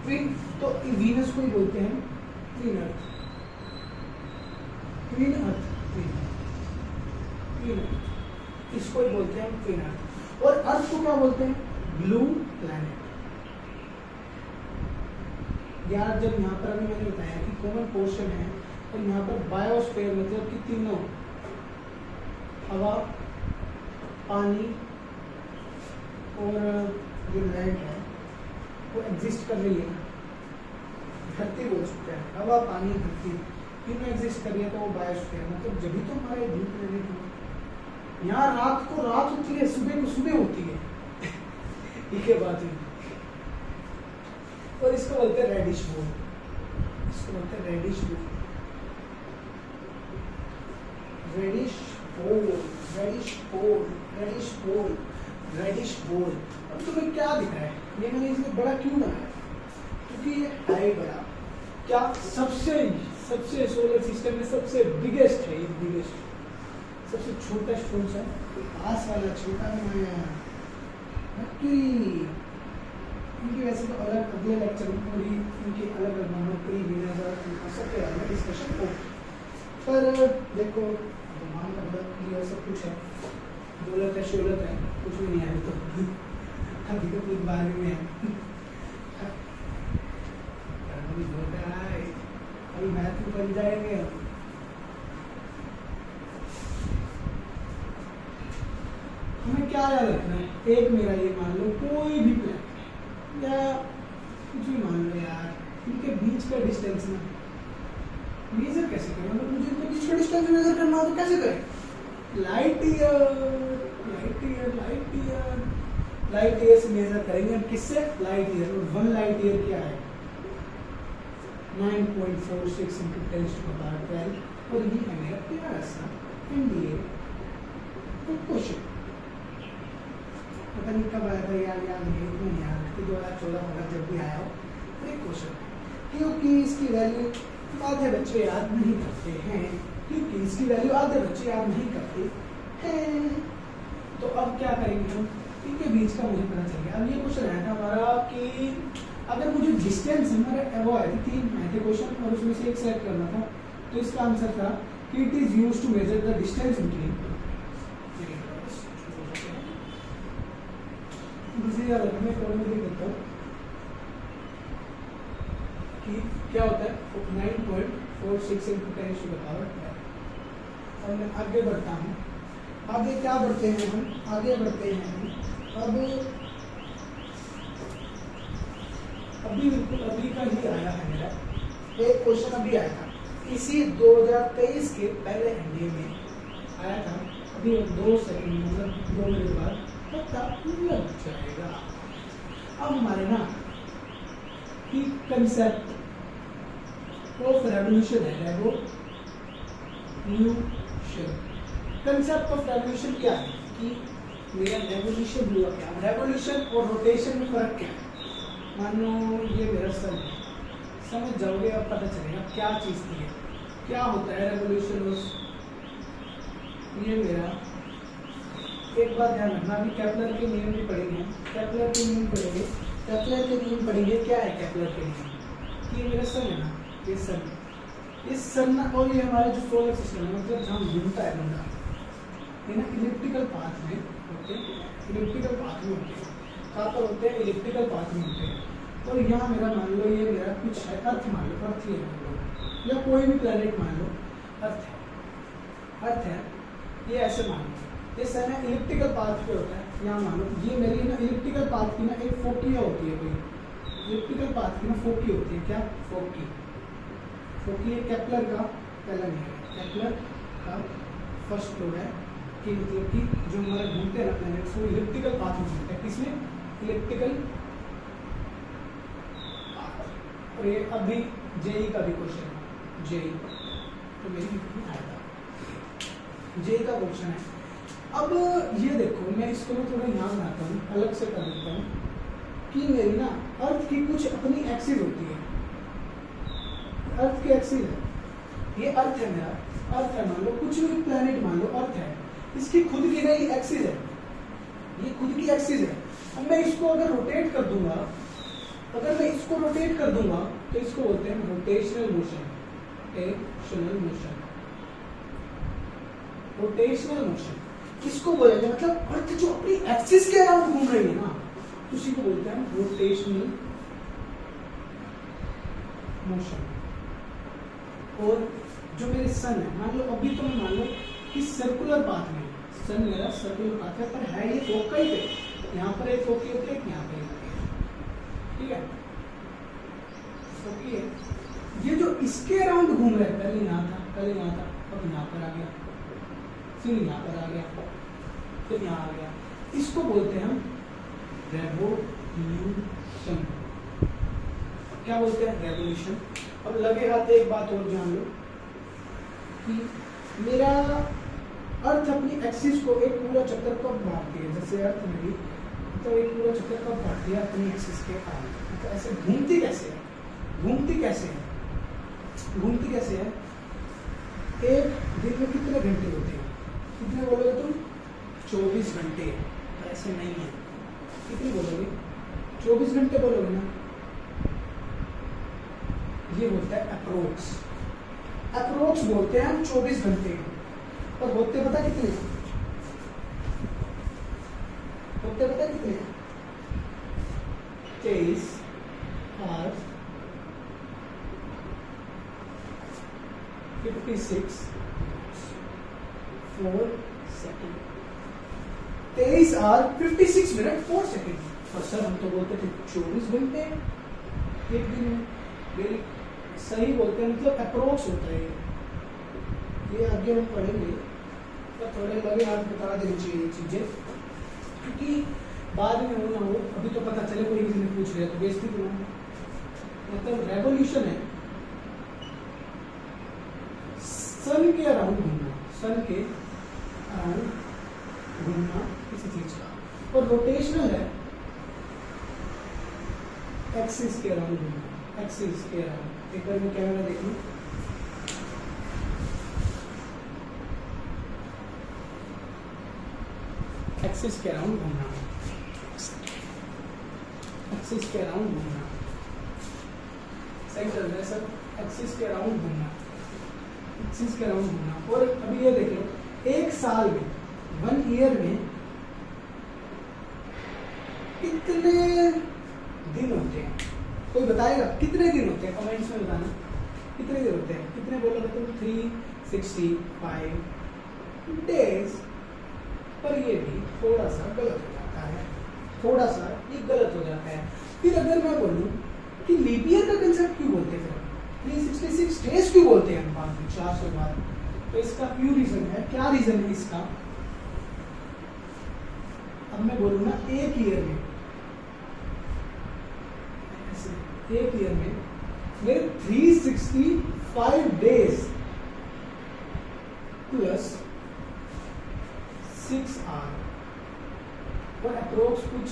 [SPEAKER 1] ट्विन तो वीनस को ही बोलते हैं ट्विन अर्थ, ट्विन अर्थ, ट्विन अर्थ, इसको ही बोलते हैं ट्विन अर्थ। और अर्थ को क्या बोलते हैं? Blue planet. यार जब यहाँ पर अभी मैंने बताया कि कॉमन पोर्शन है, और यहाँ पर बायोस्फीयर मतलब कि तीनों, हवा, पानी और जो लैंड है वो एग्जिस्ट कर रही है। धरती बोल सकते हैं, हवा, पानी, धरती तीनों एग्जिस्ट कर रही है, तो वो बायोस्फीयर मतलब जब भी तो हमारे ब्लू प्लैनेट है। यहाँ रात को रात होती है, सुबह को सुबह होती है। ठीक है बात है। और इसको बोलते हैं रेडिश बोल, इसको बोलते हैं रेडिश बोल, रेडिश बोल, रेडिश बोल, रेडिश बोल, रेडिश बोल। अब तुम्हें क्या दिख रहा है? ये मैंने इसमें बड़ा क्यों बनाया? क्योंकि ये है बड़ा, क्या सबसे सबसे सोलर सिस्टम में सबसे बिगेस्ट है, ये बिगेस्ट। सबसे छोटा कौन सा? पास वाला छोटा बनाया मर्क्यूरी। इनकी वैसे तो अलग अगले लेक्चर में पूरी इनकी अलग अलग मर्क्यूरी, वीनस और सबके बारे में डिस्कशन हो। पर देखो भगवान का बड़ा क्लियर सब कुछ है, दौलत है, शोलत है, कुछ भी नहीं है तो अभी तो कुछ बारे में है। अभी मैथ में बन जाएंगे हम। हमें क्या याद रखना है? एक मेरा ये मान लो, कोई भी प्लैनेट या कुछ भी मान लो यार, इनके बीच का डिस्टेंस ना मेजर कैसे करें? मतलब मुझे इनके बीच का डिस्टेंस मेजर करना हो तो कैसे करें? Light year, light year, light year, light year से मेजर करेंगे हम। किससे? Light year. और 1 लाइट ईयर क्या है? 9.46 into 10 to the power 12। और ये है मेरा प्यारा सा एनडीए क्वेश्चन। पता नहीं कब आया था यार, याद नहीं, इतना याद रखते 2014 वाला जब भी आया हो एक क्वेश्चन। क्योंकि इसकी वैल्यू आधे बच्चे याद नहीं करते हैं, क्योंकि इसकी वैल्यू आधे बच्चे याद नहीं करते हैं। तो अब क्या करेंगे हम? इनके बीच का मुझे पता चल गया। अब ये क्वेश्चन आया था हमारा कि अगर मुझे डिस्टेंस हमारे वो आए थे 3 आए थे क्वेश्चन, और उसमें से एक सेलेक्ट करना था, तो इसका आंसर था कि it is used to measure the distance between. दूसरी बात मैं फॉर्मूला देता हूँ कि क्या होता है 9.46 into 10 to the power 12। और मैं आगे बढ़ता हूँ। आगे क्या बढ़ते हैं हम? आगे बढ़ते हैं अब अभी बिल्कुल अभी का ही आया है मेरा एक क्वेश्चन, अभी आया था इसी 2023 के पहले एनडीए में आया था। अभी 2 सेकंड मतलब 2 मिनट बाद पता लग जाएगा। अब हमारे ना कि कंसेप्ट ऑफ रेवोल्यूशन है, रेवोल्यूशन। कंसेप्ट ऑफ रेवोल्यूशन क्या है कि मेरा रेवोल्यूशन हुआ क्या? रेवोल्यूशन और रोटेशन में फर्क क्या है? मान लो ये मेरा सन है, समझ जाओगे अब पता चलेगा क्या चीज़ थी है, क्या होता है रेवोल्यूशन। ये मेरा एक बात ध्यान रखना, अभी केपलर के नियम भी पढ़ेंगे, केपलर के नियम पढ़ेंगे, केपलर के नियम पढ़ेंगे। क्या है केपलर के नियम? कि ये मेरा सन है ना, ये सन, इस सन और ये हमारा जो सोलर सिस्टम है मतलब जहाँ घूमता है बंदा है ना, इलिप्टिकल पाथ में होते हैं, इलिप्टिकल पाथ में होते हैं। कहाँ पर होते हैं? इलिप्टिकल पाथ में होते हैं। और यहाँ मेरा मान लो ये मेरा कुछ है अर्थ मान लो, अर्थ ये मान लो, या कोई भी प्लेनेट मान लो, अर्थ है, ये ऐसे मान लो, ये सर ना इलिप्टिकल पाथ पे होता है। यहाँ मान लो ये मेरी ना इलिप्टिकल पाथ की ना एक फोकिया होती है, कोई इलिप्टिकल पाथ की ना फोकी होती है। क्या फोकी? फोकी केपलर का पहला नियम है, केपलर का फर्स्ट लॉ है कि मतलब कि जो हमारे घूमते हैं ना प्लैनेट्स वो इलिप्टिकल पाथ में घूमते हैं। किसमें? इलिप्टिकल। और ये अभी जेई का भी क्वेश्चन है, जेई तो मेरी आएगा, जेई का क्वेश्चन है। अब ये देखो मैं इसको ना थोड़ा यहाँ बनाता हूँ, अलग से कर देता हूँ कि मेरी ना अर्थ की कुछ अपनी एक्सिस होती है, अर्थ की एक्सिस है, ये अर्थ है मेरा, अर्थ है मान लो, कुछ भी प्लैनेट मान लो अर्थ है, इसकी खुद की नई एक्सिस है, ये खुद की एक्सिस है। अब मैं इसको अगर रोटेट कर दूंगा, अगर मैं इसको रोटेट कर दूंगा तो इसको बोलते हैं rotational motion, rotational motion, rotational motion किसको बोलेंगे? मतलब अर्थ जो अपनी एक्सिस के अराउंड घूम रही है ना, उसी को बोलते हैं रोटेशनल मोशन। और जो मेरे सन है, मान लो अभी तो मैं मान लो कि सर्कुलर पाथ में, सन मेरा सर्कुलर पाथ है, पर है ये फोकल पे, यहाँ पर एक फोकी होती है, यहाँ पे ठीक है, फोकी है। ये जो इसके अराउंड घूम रहा है, पहले यहाँ था, पहले यहाँ था, अब यहाँ पर आ गया, फिर यहाँ पर आ गया, फिर यहाँ आ गया, इसको बोलते हैं हम रेवोल्यूशन। क्या बोलते हैं? रेवोल्यूशन। अब लगे हाथ एक बात और जान लो कि मेरा अर्थ अपनी एक्सिस को एक पूरा चक्कर कब मारती है, जैसे अर्थ मेरी तो एक पूरा चक्कर कब मारती है अपनी एक्सिस के अराउंड, तो ऐसे घूमती कैसे है? घूमती कैसे है? घूमती कैसे है? एक दिन में कितने घंटे होते हैं? कितने बोलोगे तुम? 24 घंटे। ऐसे नहीं है, कितने बोलोगे? 24 घंटे बोलोगे ना, ये होता है अप्रोक्स, अप्रोक्स बोलते हैं हम 24 घंटे, पर होते पता कितने? होते पता कितने? 23 hours 56 4 second, 23 hour 56 minute 4 second. और सर हम तो बोलते थे 24 घंटे एक दिन में, वेरी सही बोलते हैं, मतलब अप्रोक्स होता है ये आगे हम पढ़ेंगे, तो थोड़े लगे हाथ बता देनी चाहिए ये चीजें, क्योंकि बाद में हो ना हो, अभी तो पता चले कोई किसी ने पूछ लिया तो बेइज्जती तो ना। मतलब रेवोल्यूशन है सन के अराउंड घूमना, सन के अराउंड घूमना किसी चीज का, और रोटेशनल है एक्सिस के अराउंड घूमना, एक्सिस के अराउंड। एक बार मैं कैमरा देख लूं, एक्सिस के अराउंड घूमना, एक्सिस के अराउंड घूमना, सही चल रहा है सर? एक्सिस के अराउंड घूमना, एक्सिस के अराउंड घूमना। और अभी ये देख लो, एक साल में, 1 ईयर में कितने दिन होते हैं? कोई बताएगा कितने दिन होते हैं? कमेंट्स में बताना कितने दिन होते हैं। कितने बोलोगे तुम? 365 डेज। पर ये भी थोड़ा सा गलत हो जाता है, थोड़ा सा ये गलत हो जाता है। फिर अगर मैं बोलूं कि लीप ईयर का कंसेप्ट क्यों बोलते हैं, 366 डेज क्यों बोलते हैं हम बाद में 400 बाद? तो इसका क्यों रीजन है, क्या रीजन है इसका? अब मैं बोलूँ ना एक ईयर में, एक ईयर में मेरे 365 डेज प्लस 6 आवर, और अप्रोक्स कुछ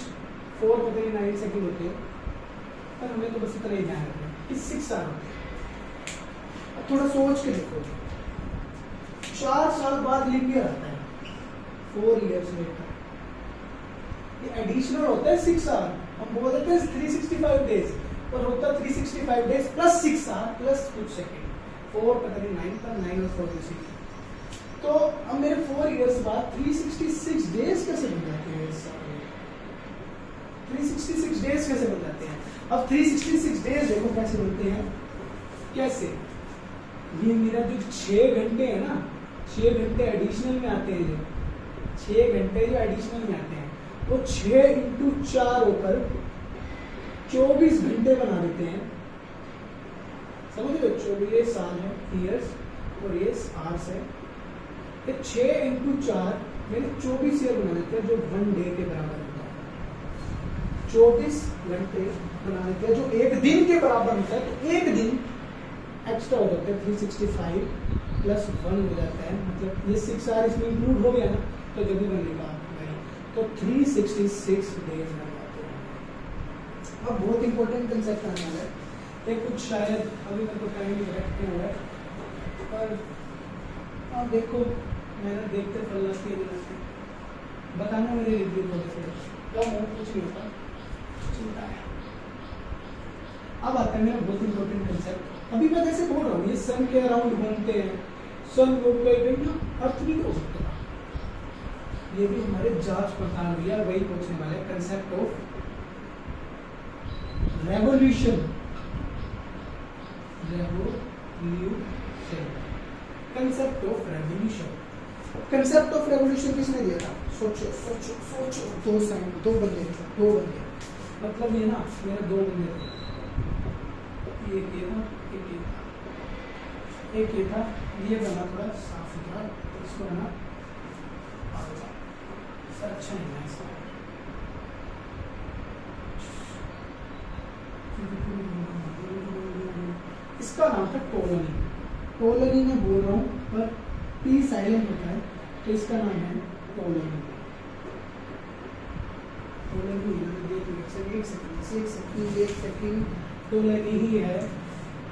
[SPEAKER 1] 4 सेकंड होते हैं, पर हमें तो बस इतना ही ध्यान रखना कि 6 आवर होते हैं। अब थोड़ा सोच के देखो, 4 साल बाद लीप ईयर आता है, 4 इयर्स लेटर, ये एडिशनल होता है 6 आवर। हम बोल देते हैं 365 डेज, और होता 365 डेज प्लस 6 आवर प्लस कुछ सेकेंड, 4 पता नहीं 9 था, 9 और 4 6। तो अब मेरे 4 इयर्स बाद 366 डेज कैसे बन जाते हैं? 366 डेज कैसे बन जाते हैं? अब 366 डेज देखो कैसे बनते हैं। कैसे? ये मेरा जो 6 घंटे है ना, 6 घंटे एडिशनल में आते हैं, जो 6 घंटे जो एडिशनल में आते हैं वो 6 इंटू 4 होकर 24 घंटे बना देते हैं। समझ लो, 24 ये साल है, ईयर्स, और ये आवर्स है। ये 6 इंटू 4 यानी 24 ईयर बना देते हैं, जो 1 डे के बराबर होता है। 24 घंटे बना देते हैं, जो एक दिन के बराबर होता है। तो एक दिन एक्स्ट्रा हो जाता है, 365 प्लस 1 हो जाता है, मतलब ये 6 आवर इसमें इंक्लूड हो गया ना, तो जल्दी बनेगा नहीं, तो 366 डेज बन जाते हैं। अब बहुत इंपॉर्टेंट कंसेप्ट आने वाला है, ये कुछ शायद अभी मेरे को टाइम नहीं रखते हुआ है, पर अब देखो मैंने देखते फलना के बताना मेरे रिव्यू को क्या हो, कुछ नहीं होता, चिंता है। अब आता है मेरा बहुत इंपॉर्टेंट कंसेप्ट। अभी मैं जैसे बोल रहा हूँ ये सन के अराउंड घूमते हैं, सन लोग ना अर्थ भी हो सकता है, ये भी हमारे जांच पड़ताल हुई है, वही पूछने वाले concept of revolution. Concept of revolution, concept of revolution किसने दिया था? सोचो सोचो सोचो, दो बंदे, मतलब ये ना मेरे 2 बंदे थे, एक ये था, एक ये था, ये बना थोड़ा साफ सुथरा, इसको बना अच्छा नहीं है इसका। इसका नाम था टोलनी। टोलनी मैं बोल रहा हूँ पर पी साइलेंट होता है, तो इसका नाम है टोलनी। एक सेकंड, टोलनी ही है।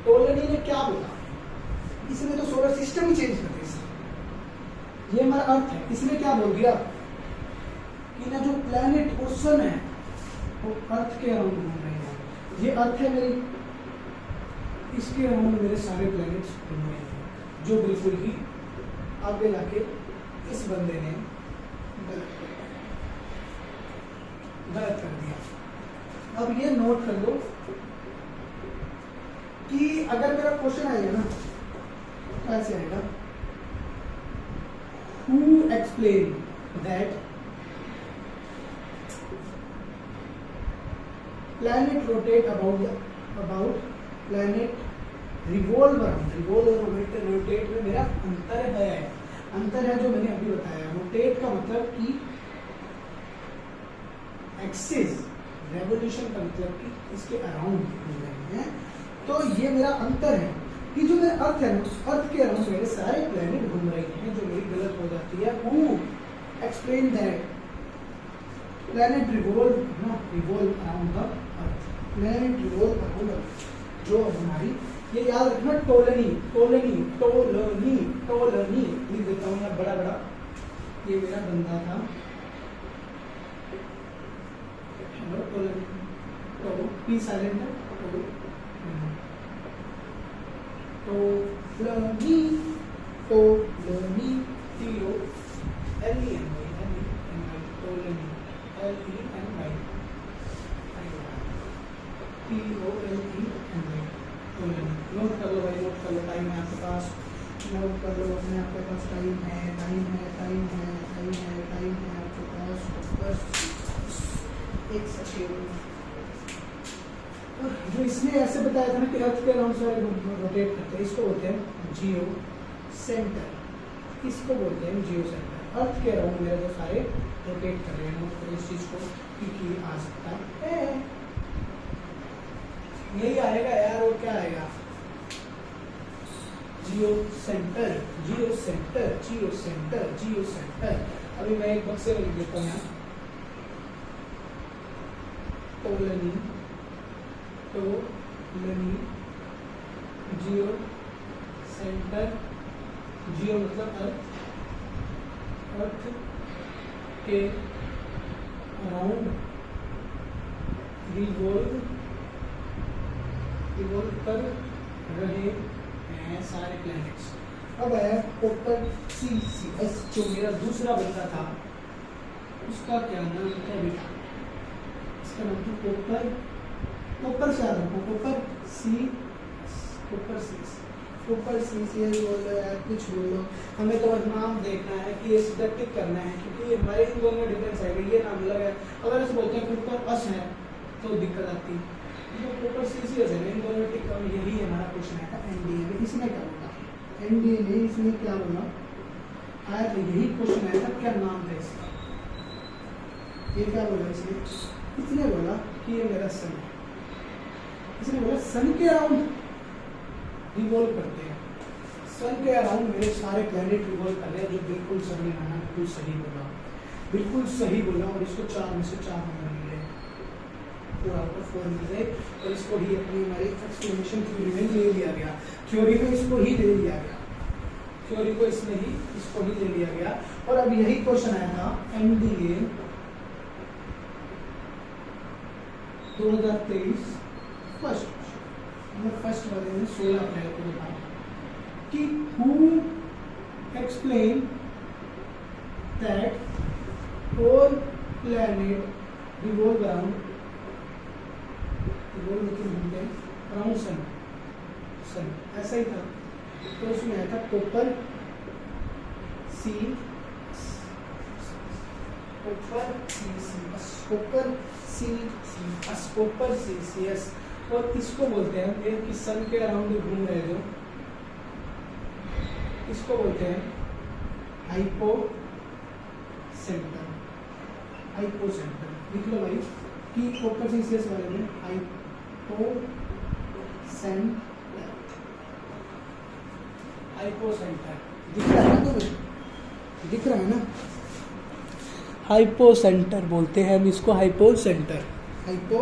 [SPEAKER 1] टोलनी ने क्या बोला? इसने तो सोलर सिस्टम ही चेंज कर दिया। ये हमारा अर्थ है, इसने क्या बोल दिया कि ना जो प्लैनेट और सन है वो अर्थ के अराउंड घूम रहे हैं। ये अर्थ है मेरी, इसके अराउंड मेरे सारे प्लैनेट्स घूम रहे हैं, जो बिल्कुल ही आगे जाके इस बंदे ने गलत कर दिया। अब ये नोट कर लो कि अगर मेरा क्वेश्चन आएगा ना तो ऐसे आएगा, who explain that planet rotate about planet revolve around, rotate में मेरा अंतर है जो मैंने अभी बताया। रोटेट का मतलब कि एक्सिस, रेवोल्यूशन का मतलब कि इसके अराउंड घूम रहे हैं। तो ये मेरा अंतर है कि जो मेरा अर्थ है उस अर्थ के अराउंड मेरे सारे प्लैनेट घूम रहे हैं, जो मेरी गलत हो जाती है। Who explain that planet revolve around the earth, planet revolve around earth, जो हमारी ये याद रखना, टोलनी लिख देता हूँ मैं बड़ा, ये मेरा बंदा था टोलनी, तो पी साइलेंट है, टोलनी नोट कर लो भाई, नोट कर लो, टाइम है आपके पास, नोट कर लो अपने आपके पास, टाइम है आपके पास, बस 1 सेकेंड। जो इसने ऐसे बताया था ना कि अर्थ के अराउंड सारे रोटेट करते हैं, इसको बोलते हैं जियो सेंटर, इसको बोलते हैं जियो सेंटर। अर्थ के अराउंड मेरे जो सारे रोटेट कर रहे हैं, तो इस चीज को की आ सकता है, यही आएगा यार, और क्या आएगा? जियो सेंटर। अभी मैं एक बक्से में लिख देता हूँ यहाँ, टोलनी जियो सेंटर, जियो मतलब अर्थ के अराउंड रिवॉल्व कर रहे हैं सारे प्लैनेट्स। अब आया पोपटर CCS, जो मेरा दूसरा बंदा था, उसका क्या नाम था बेटा? इसका नाम था कॉपर, कॉपर से याद रखो, कॉपर सी, कॉपर सी, कॉपर सी बोल लो यार, कुछ बोल लो, हमें तो बस नाम देखना है कि ये सीधा टिक करना है, क्योंकि हमारे इन दोनों में डिफरेंस है, ये नाम अलग है। अगर ऐसे बोलते हैं कॉपर अस है तो दिक्कत आती है, तो कॉपर सी है, इन दोनों में टिक कर, यही हमारा क्वेश्चन आया था एनडीए में। इसमें क्या बोला, एनडीए में इसमें क्या बोला आया था, यही क्वेश्चन आया था, क्या नाम था इसका, ये क्या बोला इसने बोला कि ये मेरा सन है, इसने बोला सन के अराउंड रिवॉल्व करते हैं, सन के अराउंड मेरे सारे प्लैनेट रिवॉल्व कर रहे हैं, जो बिल्कुल सही माना, बिल्कुल सही बोला, बिल्कुल सही बोला, और इसको 4 में से 4 नंबर मिले, तो आपको 4 मिल गए, और इसको ही अपनी हमारी एक्सप्लेनेशन थ्योरी में ले लिया गया, थ्योरी में इसको ही ले लिया गया, थ्योरी को इसमें ही इसको ही ले लिया गया। और अब यही क्वेश्चन आया था एनडीए 2023 फर्स्ट वाले में 16 अप्रैल को बताया कि who explain that all planet revolve around sun, sun ऐसा ही था, तो उसमें आया था copper C, copper C C S, और इसको बोलते हैं ये कि सन के अराउंड घूम रहे जो, इसको बोलते हैं हाइपो सेंटर, हाइपो सेंटर लिख लो भाई कि कॉपर सी एस वाले में हाइपो सेंटर, हाइपो सेंटर दिख रहा है ना, तो दिख रहा है ना, हाइपो सेंटर बोलते हैं हम इसको, हाइपो सेंटर, हाइपो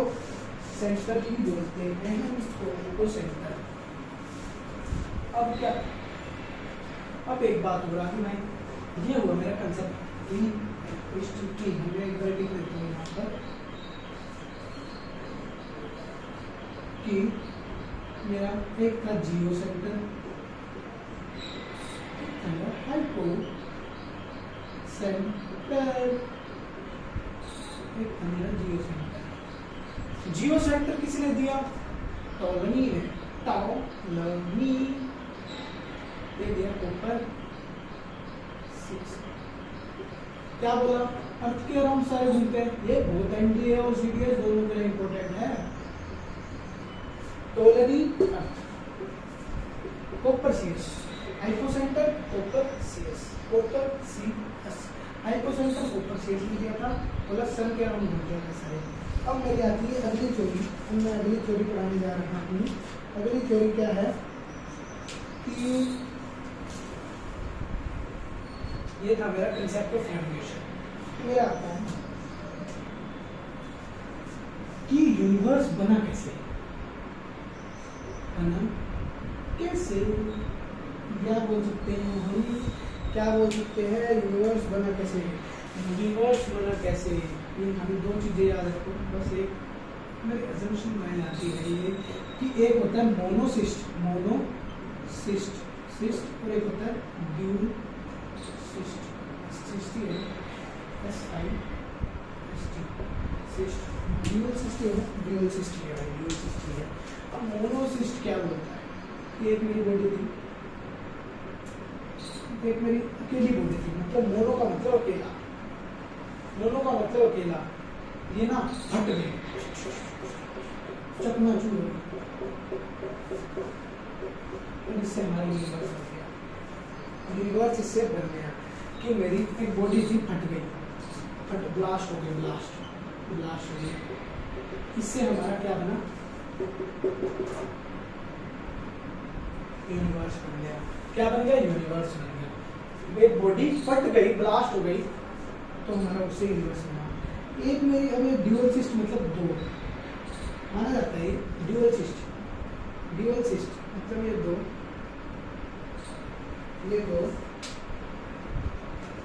[SPEAKER 1] सेंटर भी बोलते हैं हम इसको, हाइपो सेंटर। अब क्या, अब एक बात हो रहा है, मैं ये हुआ मेरा कंसेप्ट की हमें एक बार लिख लेते हैं यहाँ पर कि मेरा एक था जियो सेंटर, हाइपो सेंटर, एक था मेरा जियो सेंटर, जियो सेंटर किसने दिया, टॉलमी ने, टॉलमी ये दिया कॉपर 6, क्या बोला अर्थ के अराउंड सारे घूमते हैं, ये बहुत एनडीए और सीडीएस दोनों के लिए इंपॉर्टेंट है, Ptolemy Earth, Copernicus, hypo centre Copernicus, Copernicus, hypo centre Copernicus में दिया था, बोला सन के अराउंड घूमते हैं सारे। अब मेरी आती है अगली थ्योरी, मैं अगली थ्योरी पढ़ाने जा रहा हूँ। अगली थ्योरी क्या है कि ये था मेरा कंसेप्ट ऑफ एवोल्यूशन, ये आता है कि यूनिवर्स बना कैसे, बना कैसे, क्या बोल सकते हैं हम, क्या बोल सकते हैं, यूनिवर्स बना कैसे, यूनिवर्स बना कैसे, ये हमें 2 चीज़ें याद रखो, बस एक मेरी अजम्पशन माइंड आती है ये कि एक होता है मोनोसिस्ट, मोनोसिस्ट सिस्ट, और एक होता है ड्यूल सिस्ट, सिस्ट है SIST, सिस्ट, ड्यूल सिस्ट है, ड्यूल सिस्ट है भाई, ड्यूल सिस्ट है। अब मोनोसिस्ट क्या बोलता है, ये एक मेरी बॉडी थी, एक मेरी अकेली बॉडी थी, मतलब मोनो का मतलब अकेला, मोनो का मतलब अकेला, ये ना हट गई, चकनाचूर हो गई, इससे हमारा यूनिवर्स बन गया, यूनिवर्स इससे बन गया कि मेरी एक बॉडी थी फट गई, फट ब्लास्ट हो गई, ब्लास्ट हो गई, इससे हमारा क्या बना, यूनिवर्स बन गया, क्या बन गया, यूनिवर्स बन गया, एक बॉडी फट गई, ब्लास्ट हो गई, तो हमारा उससे यूनिवर्स बना। एक मेरी अब ड्यूअल सिस्ट मतलब 2 माना जाता है, ड्यूअल सिस्ट, ड्यूअल सिस्ट मतलब ये 2,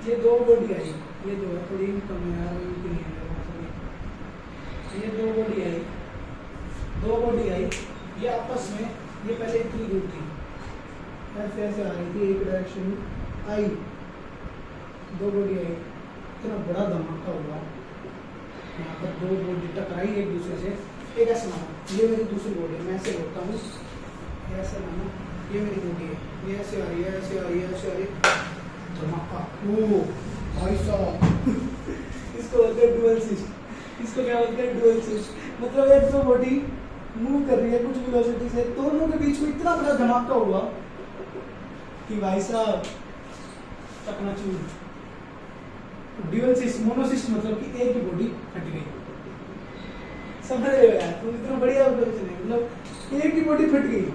[SPEAKER 1] ये 2 बॉडी आई, ये 2 थोड़ी कम है यार, ये 2 बॉडी आई, 2 बॉडी आई, ये आपस में, ये पहले इतनी दूर थी, ऐसे ऐसे आ रही थी, एक डायरेक्शन आई, 2 बॉडी आई, इतना बड़ा धमाका हुआ, यहाँ पर दो बॉडी टकराई एक दूसरे से, एक ऐसे मानो ये मेरी दूसरी बॉडी है, मैं ऐसे बोलता हूँ, ऐसे मानो ये मेरी बॉडी है, ये ऐसे आ रही है, ऐसे आ रही है, ऐसे आ रही है, धमाका। ओ भाई साहब इसको बोलते हैं डुअल सिस्ट। इसको क्या बोलते हैं? Dual cyst. मतलब एक तो बॉडी मूव कर रही है कुछ वेलोसिटी से, दोनों के बीच में इतना बड़ा धमाका हुआ कि भाई साहब चकनाचूर। ड्यूअल सिस्ट, मोनोसिस्ट मतलब कि एक ही बॉडी फट गई। समझ रहे हो यार? तुम इतना बढ़िया मतलब एक ही बॉडी फट गई।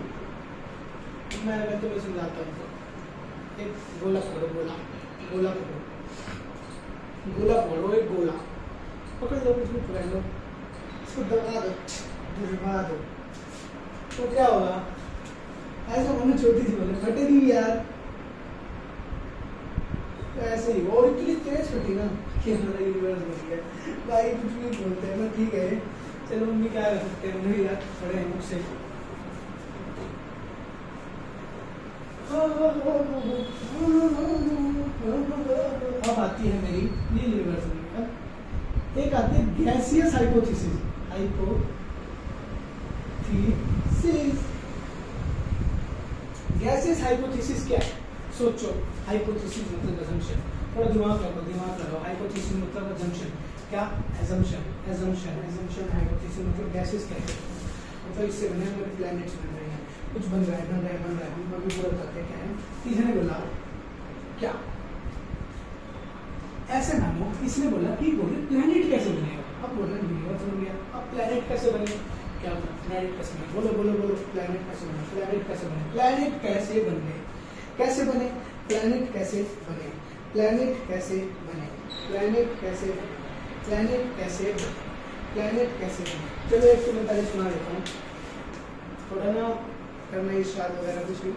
[SPEAKER 1] मैं तुम्हें समझाता हूँ। एक गोला पकड़ो, गोला गोला पकड़ो, गोला पकड़ो, एक गोला पकड़ लो, इसमें पकड़ लो, इसको दबा दो, दबा दो, तो क्या होगा? ऐसा मैंने छोटी सी बोले फटेगी यार, तो ऐसे ही। और इतनी तेज फटी ना कि हमारा यूनिवर्स बन गया। भाई कुछ भी बोलते हैं ना, ठीक है चलो, मम्मी क्या कर सकते हैं, उन्हें यार बड़े हैं मुझसे। अब आती है मेरी ये यूनिवर्स बन गया। एक आती है gaseous hypothesis. Hypothesis, gaseous hypothesis क्या है? सोचो, हाइपोथेसिस मतलब असम्पशन। थोड़ा दिमाग लगाओ। हाइपोथेसिस मतलब असम्पशन। क्या? Assumption, assumption, assumption. हाइपोथेसिस मतलब गैसेस क्या है? मतलब इससे बने हमारे प्लैनेट्स बन रहे हैं, कुछ बन रहा है, बन रहा है, बन रहा है। हम अभी पूरा बताते हैं क्या है। तीसरे ने बोला क्या? ऐसे मानो इसने बोला कि बोले प्लैनेट कैसे बनेगा। अब बोला यूनिवर्स बन गया, अब प्लैनेट कैसे बने? क्या बोला? प्लैनेट कैसे बने? बोलो बोलो बोलो, प्लैनेट कैसे बने? प्लैनेट कैसे बने? प्लैनेट कैसे बने? कैसे बने? प्लैनेट कैसे बने? प्लैनेट कैसे बने? प्लैनेट कैसे बने? प्लैनेट कैसे बने? प्लैनेट कैसे बने? चलो एक तो मैं पहले सुना देता हूँ, थोड़ा ना करना स्टार्ट वगैरह कुछ भी।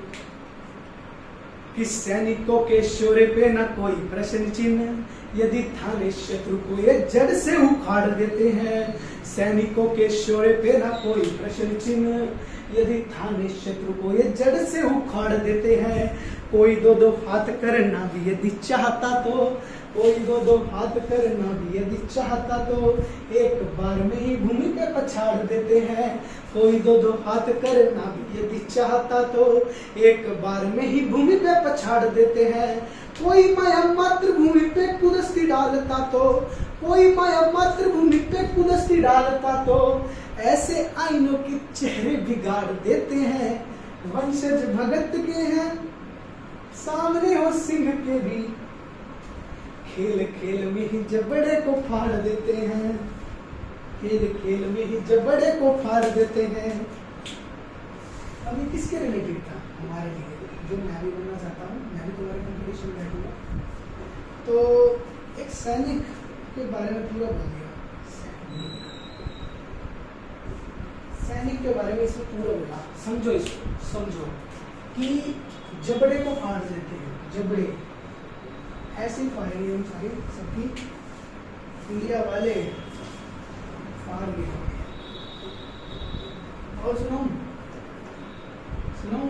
[SPEAKER 1] कि सैनिकों के शौर्य पे न कोई प्रश्न चिन्ह, यदि थाने शत्रु को ये जड़ से उखाड़ देते हैं। सैनिकों के शौर्य पे न कोई प्रश्न चिन्ह, यदि थाने शत्रु को ये जड़ से उखाड़ देते हैं। कोई दो दो हाथ करना भी यदि चाहता तो, कोई दो दो हाथ करना भी यदि चाहता तो, एक बार में ही भूमि पे पछाड़ देते हैं। कोई दो दो हाथ करना भी यदि चाहता तो, एक बार में ही भूमि पे पछाड़ देते हैं। कोई माया मातृभूमि पे कुदस्ती डालता तो, कोई माया मातृभूमि पे कुदस्ती डालता तो, ऐसे आईनों के चेहरे बिगाड़ देते हैं। वंशज भगत के हैं, सामने हो सिंह के भी, खेल खेल में ही जबड़े को फाड़ देते हैं। खेल खेल में ही जबड़े को फाड़ देते हैं। अभी किसके रिलेटेड था? हमारे लिए, जो मैं भी बनना चाहता हूँ, मैं भी तुम्हारे कंपटीशन में बैठूंगा। तो एक सैनिक के बारे में पूरा बोल दिया, सैनिक के बारे में इसमें पूरा बोला। समझो इसको, समझो कि जबड़े को फाड़ देते हैं, जबड़े ऐसी फायरिंग सारी सबकी इंडिया वाले फाड़ गए। और सुनाऊं सुनाऊं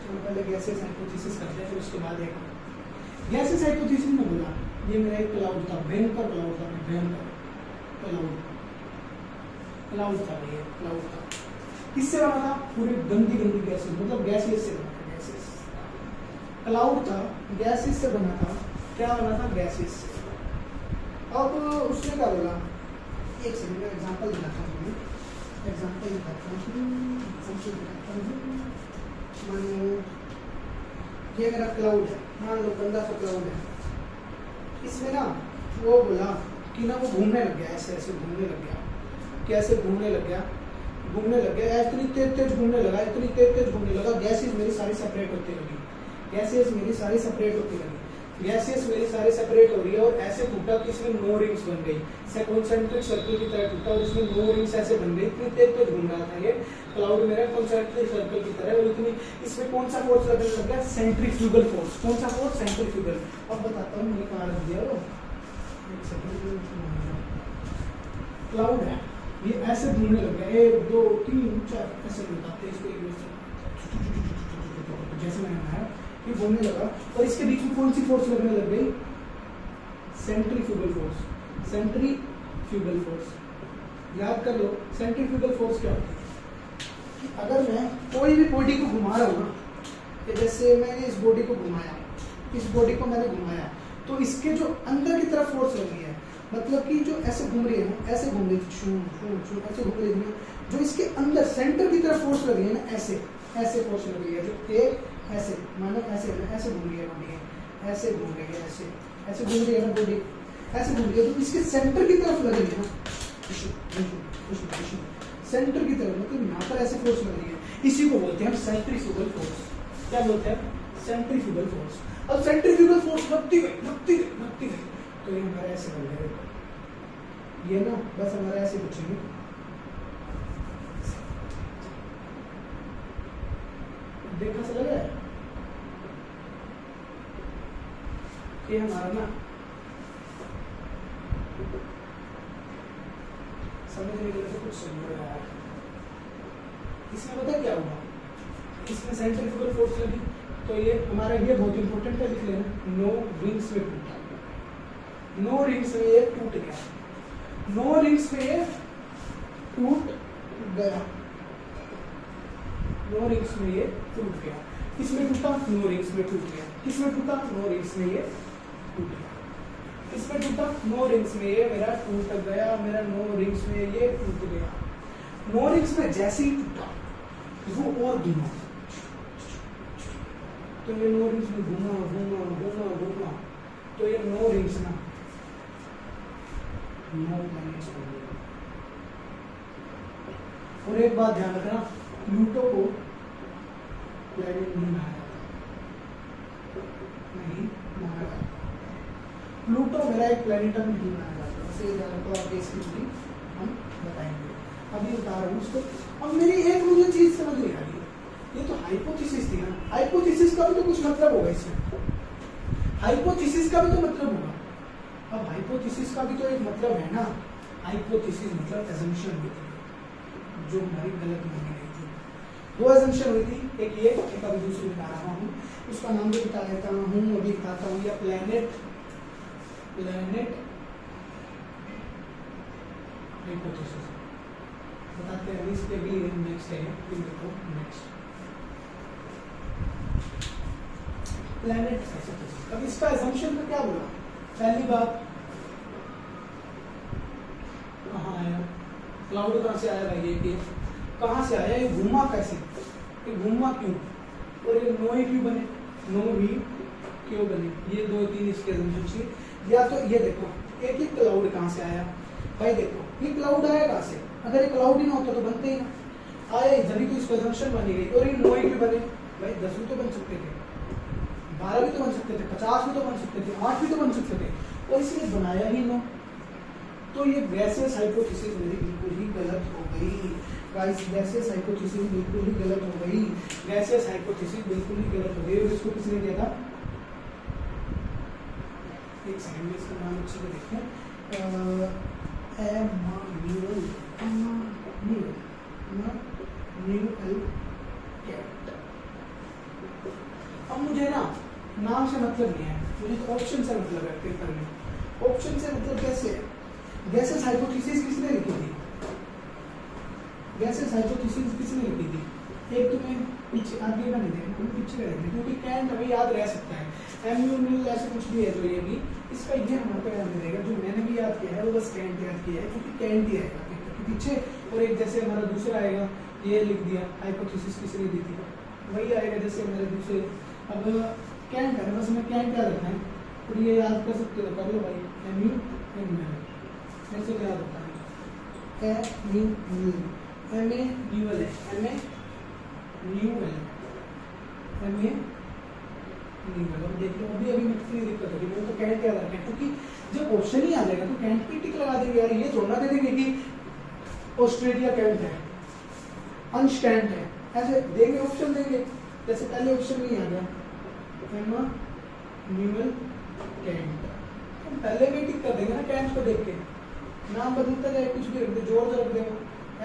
[SPEAKER 1] तो पहले गैसेस हाइपोथेसिस करते हैं, फिर उसके बाद एक गैसेस हाइपोथेसिस में बोला ये मेरा एक क्लाउड था, भयंकर क्लाउड था, भयंकर क्लाउड था, ये क्लाउड था। किससे बना था? पूरी गंदी गंदी गैसेस, मतलब गैसेस से बना था, गैसेस। क्लाउड था, गैसेस से बना था। क्या बना था? गैसेस से। अब उसने क्या बोला? एक सेकंड में एग्जांपल दिखाता हूँ, एग्जांपल दिखाता हूँ। मानो ये मेरा क्लाउड है, मान लो गंदा सा क्लाउड है। इसमें ना वो बोला कि ना वो घूमने लग गया, ऐसे ऐसे घूमने लग गया। कैसे घूमने लग गया? घूमने लग गया, इतनी तेज तेज घूमने लगा, इतनी तेज तेज घूमने लगा। गैसेस मेरी सारी सेपरेट होती लगी, गैसेस मेरी सारी सेपरेट होती लगी, गैसेस मेरी सारी सेपरेट हो रही है। और ऐसे टूटा कि इसमें नो रिंग्स बन गई, कॉन्सेंट्रिक सर्कल की तरह टूटा और इसमें नो रिंग्स ऐसे बन गई। इतनी तेज तेज घूम रहा था ये क्लाउड मेरा कॉन्सेंट्रिक सर्कल की तरह। और इतनी इसमें कौन सा फोर्स लगने लग गया? Centrifugal force. कौन सा फोर्स? सेंट्रीफ्यूगल। अब बताता हूँ मैंने कहाँ रख दिया। वो क्लाउड है, ये ऐसे घूमने लग गया, 1 2 3 4 ऐसे बताते हैं इसको, जैसे मैंने बनाया ये घूमने लगा और इसके बीच में कौन सी फोर्स लगने लग गई? Centrifugal force. सेंट्रीफ्यूगल फोर्स याद कर लो, सेंट्रीफ्यूगल फोर्स क्या होती है कि अगर मैं कोई भी बॉडी को घुमा रहा हूँ ना, कि जैसे मैंने इस बॉडी को घुमाया, इस बॉडी को मैंने घुमाया, तो इसके जो अंदर की तरफ फोर्स लगी है, मतलब कि जो ऐसे घूम रही है ना, ऐसे घूम रही है, ऐसे घूम रही है, जो इसके अंदर सेंटर की तरफ फोर्स लगी है ना, ऐसे ऐसे फोर्स लगी है, जो एक ऐसे मानो ऐसे ऐसे घूम रही है बॉडी, ऐसे घूम रही है, ऐसे ऐसे घूम रही है ना बॉडी, ऐसे घूम रही है, तो इसके सेंटर की तरफ लगी है ना, सेंटर की तरफ, मतलब यहाँ पर ऐसे फोर्स लग रही है, इसी को बोलते हैं सेंट्रीफ्यूगल फोर्स। क्या बोलते हैं? Centrifugal force. अब सेंट्रीफ्यूगल फोर्स लगती गई, तो ये हमारा ऐसे बन जाएगा, ये ना बस हमारा ऐसे पूछेंगे, देखा चला गया ये हमारा ना समझने के लिए तो कुछ समझ रहा है। इसमें पता क्या हुआ, इसमें सेंट्रीफ्यूगल फोर्स लगी, तो ये हमारा ये बहुत इंपॉर्टेंट है, लिख लेना, नो रिंग्स में टूटा, नो रिंग्स में ये टूट गया, नो रिंग्स में ये टूट गया, नो रिंग्स में ये टूट गया। किसमें टूटा? नो रिंग्स में टूट गया। किसमें टूटा? नो रिंग्स में ये टूट गया। किसमें टूटा? नो रिंग्स में ये मेरा टूट गया, मेरा नो रिंग्स में ये टूट गया। नो रिंग्स में जैसे ही टूटा वो और घूमा, तो ये नो रिंग्स में घूमा, तो ये नो रिंग्स ना नो प्लैनेट्स हो गए। और एक बात ध्यान रखना, प्लूटो को प्लैनेट नहीं माना जाता, नहीं माना जाता। प्लूटो मेरा एक प्लैनेट नहीं माना जाता, उसे तो आप इसकी हम बताएंगे, अभी बता रहा हूँ उसको। अब मेरी एक मुझे चीज समझ नहीं आ रही, ये तो हाइपोथेसिस थी ना, हाइपोथेसिस का भी तो कुछ मतलब होगा इसमें, हाइपोथेसिस का भी तो मतलब होगा। अब हाइपोथेसिस का भी तो एक मतलब है ना, हाइपोथेसिस मतलब assumption हुई थी जो हमारी गलत मानी गई थी। दो assumption हुई थी, एक ये, एक अभी दूसरी बता रहा हूँ, उसका नाम भी बता देता हूँ, अभी बताता हूँ, या प्लैनेट हाइपोथेसिस बताते हैं, इसके भी नेक्स्ट है, देखो नेक्स्ट प्लैनेट हाइपोथेसिस। अब इसका assumption का क्या बोला? पहली बात, कहाँ आया क्लाउड, कहाँ से आया भाई, ये कहाँ से आया, ये घूमा कैसे, ये घूमा क्यों, और ये नो ही क्यों बने, नो ही क्यों बने, ये दो तीन इसके assumption थे। या तो ये देखो, एक ही क्लाउड कहाँ से आया भाई, देखो ये क्लाउड आया कहाँ से, अगर ये क्लाउड ही ना होता तो बनते ही ना, आया जब तो इसको assumption बनी गई। और ये नो ही क्यों बने भाई, 10 भी तो बन सकते थे, 12 भी तो बन सकते थे, 50 भी तो बन सकते थे, 8 भी तो बन सकते थे, और इसलिए बनाया ही नो। तो ये गैसियस हाइपोथेसिस मेरी बिल्कुल ही गलत हो गई गाइस, गैसियस हाइपोथेसिस बिल्कुल ही गलत हो गई, गैसियस हाइपोथेसिस बिल्कुल ही गलत हो गई। और इसको किसने दिया था, एक सेकंड में इसका नाम अच्छे से देखें, एमान्युएल कैंट। अब मुझे ना नाम से मतलब नहीं है, मुझे तो ऑप्शन से मतलब है पेपर में। ऑप्शन से मतलब कैसे, गैसेस हाइपोथेसिस किसने लिखी थी, गैसेस हाइपोथेसिस किसने लिखी थी, एक तो मैं पीछे आगे का नहीं देखना, मैं पीछे का देखना, क्योंकि कैंट हमें याद रह सकता है, एम्यूनिल ऐसे कुछ भी है तो ये भी इसका ये हमारे को याद रहेगा, जो मैंने भी याद किया है वो बस कैंट याद किया है, क्योंकि कैंट ही आएगा पीछे। और एक जैसे हमारा दूसरा आएगा, ये लिख दिया हाइपोथेसिस किसने दी थी, वही आएगा जैसे हमारे दूसरे। अब कैंट है, बस हमें कैंट याद रखना है, और ये याद कर सकते हो, कर लो भाई, एम्यूनिल ऐसे याद होता है, एम्यूनिल, एम्यूनिल है, अब देख लो, अभी मुझे कितनी दिक्कत होगी, मैं तो कैंट याद रखें, क्योंकि जब ऑप्शन ही आ जाएगा तो कैंट की टिक लगा देंगे यार, ये थोड़ा दे देंगे कि ऑस्ट्रेलिया कैंट है, अंश कैंट है, ऐसे देंगे, ऑप्शन देंगे, जैसे पहले ऑप्शन नहीं आ गया एमान्युएल कैंट, हम पहले भी टिक कर देंगे ना कैंट को देख के, नाम बदलता जाए, कुछ भी रख दे, जॉर्ज रख देगा,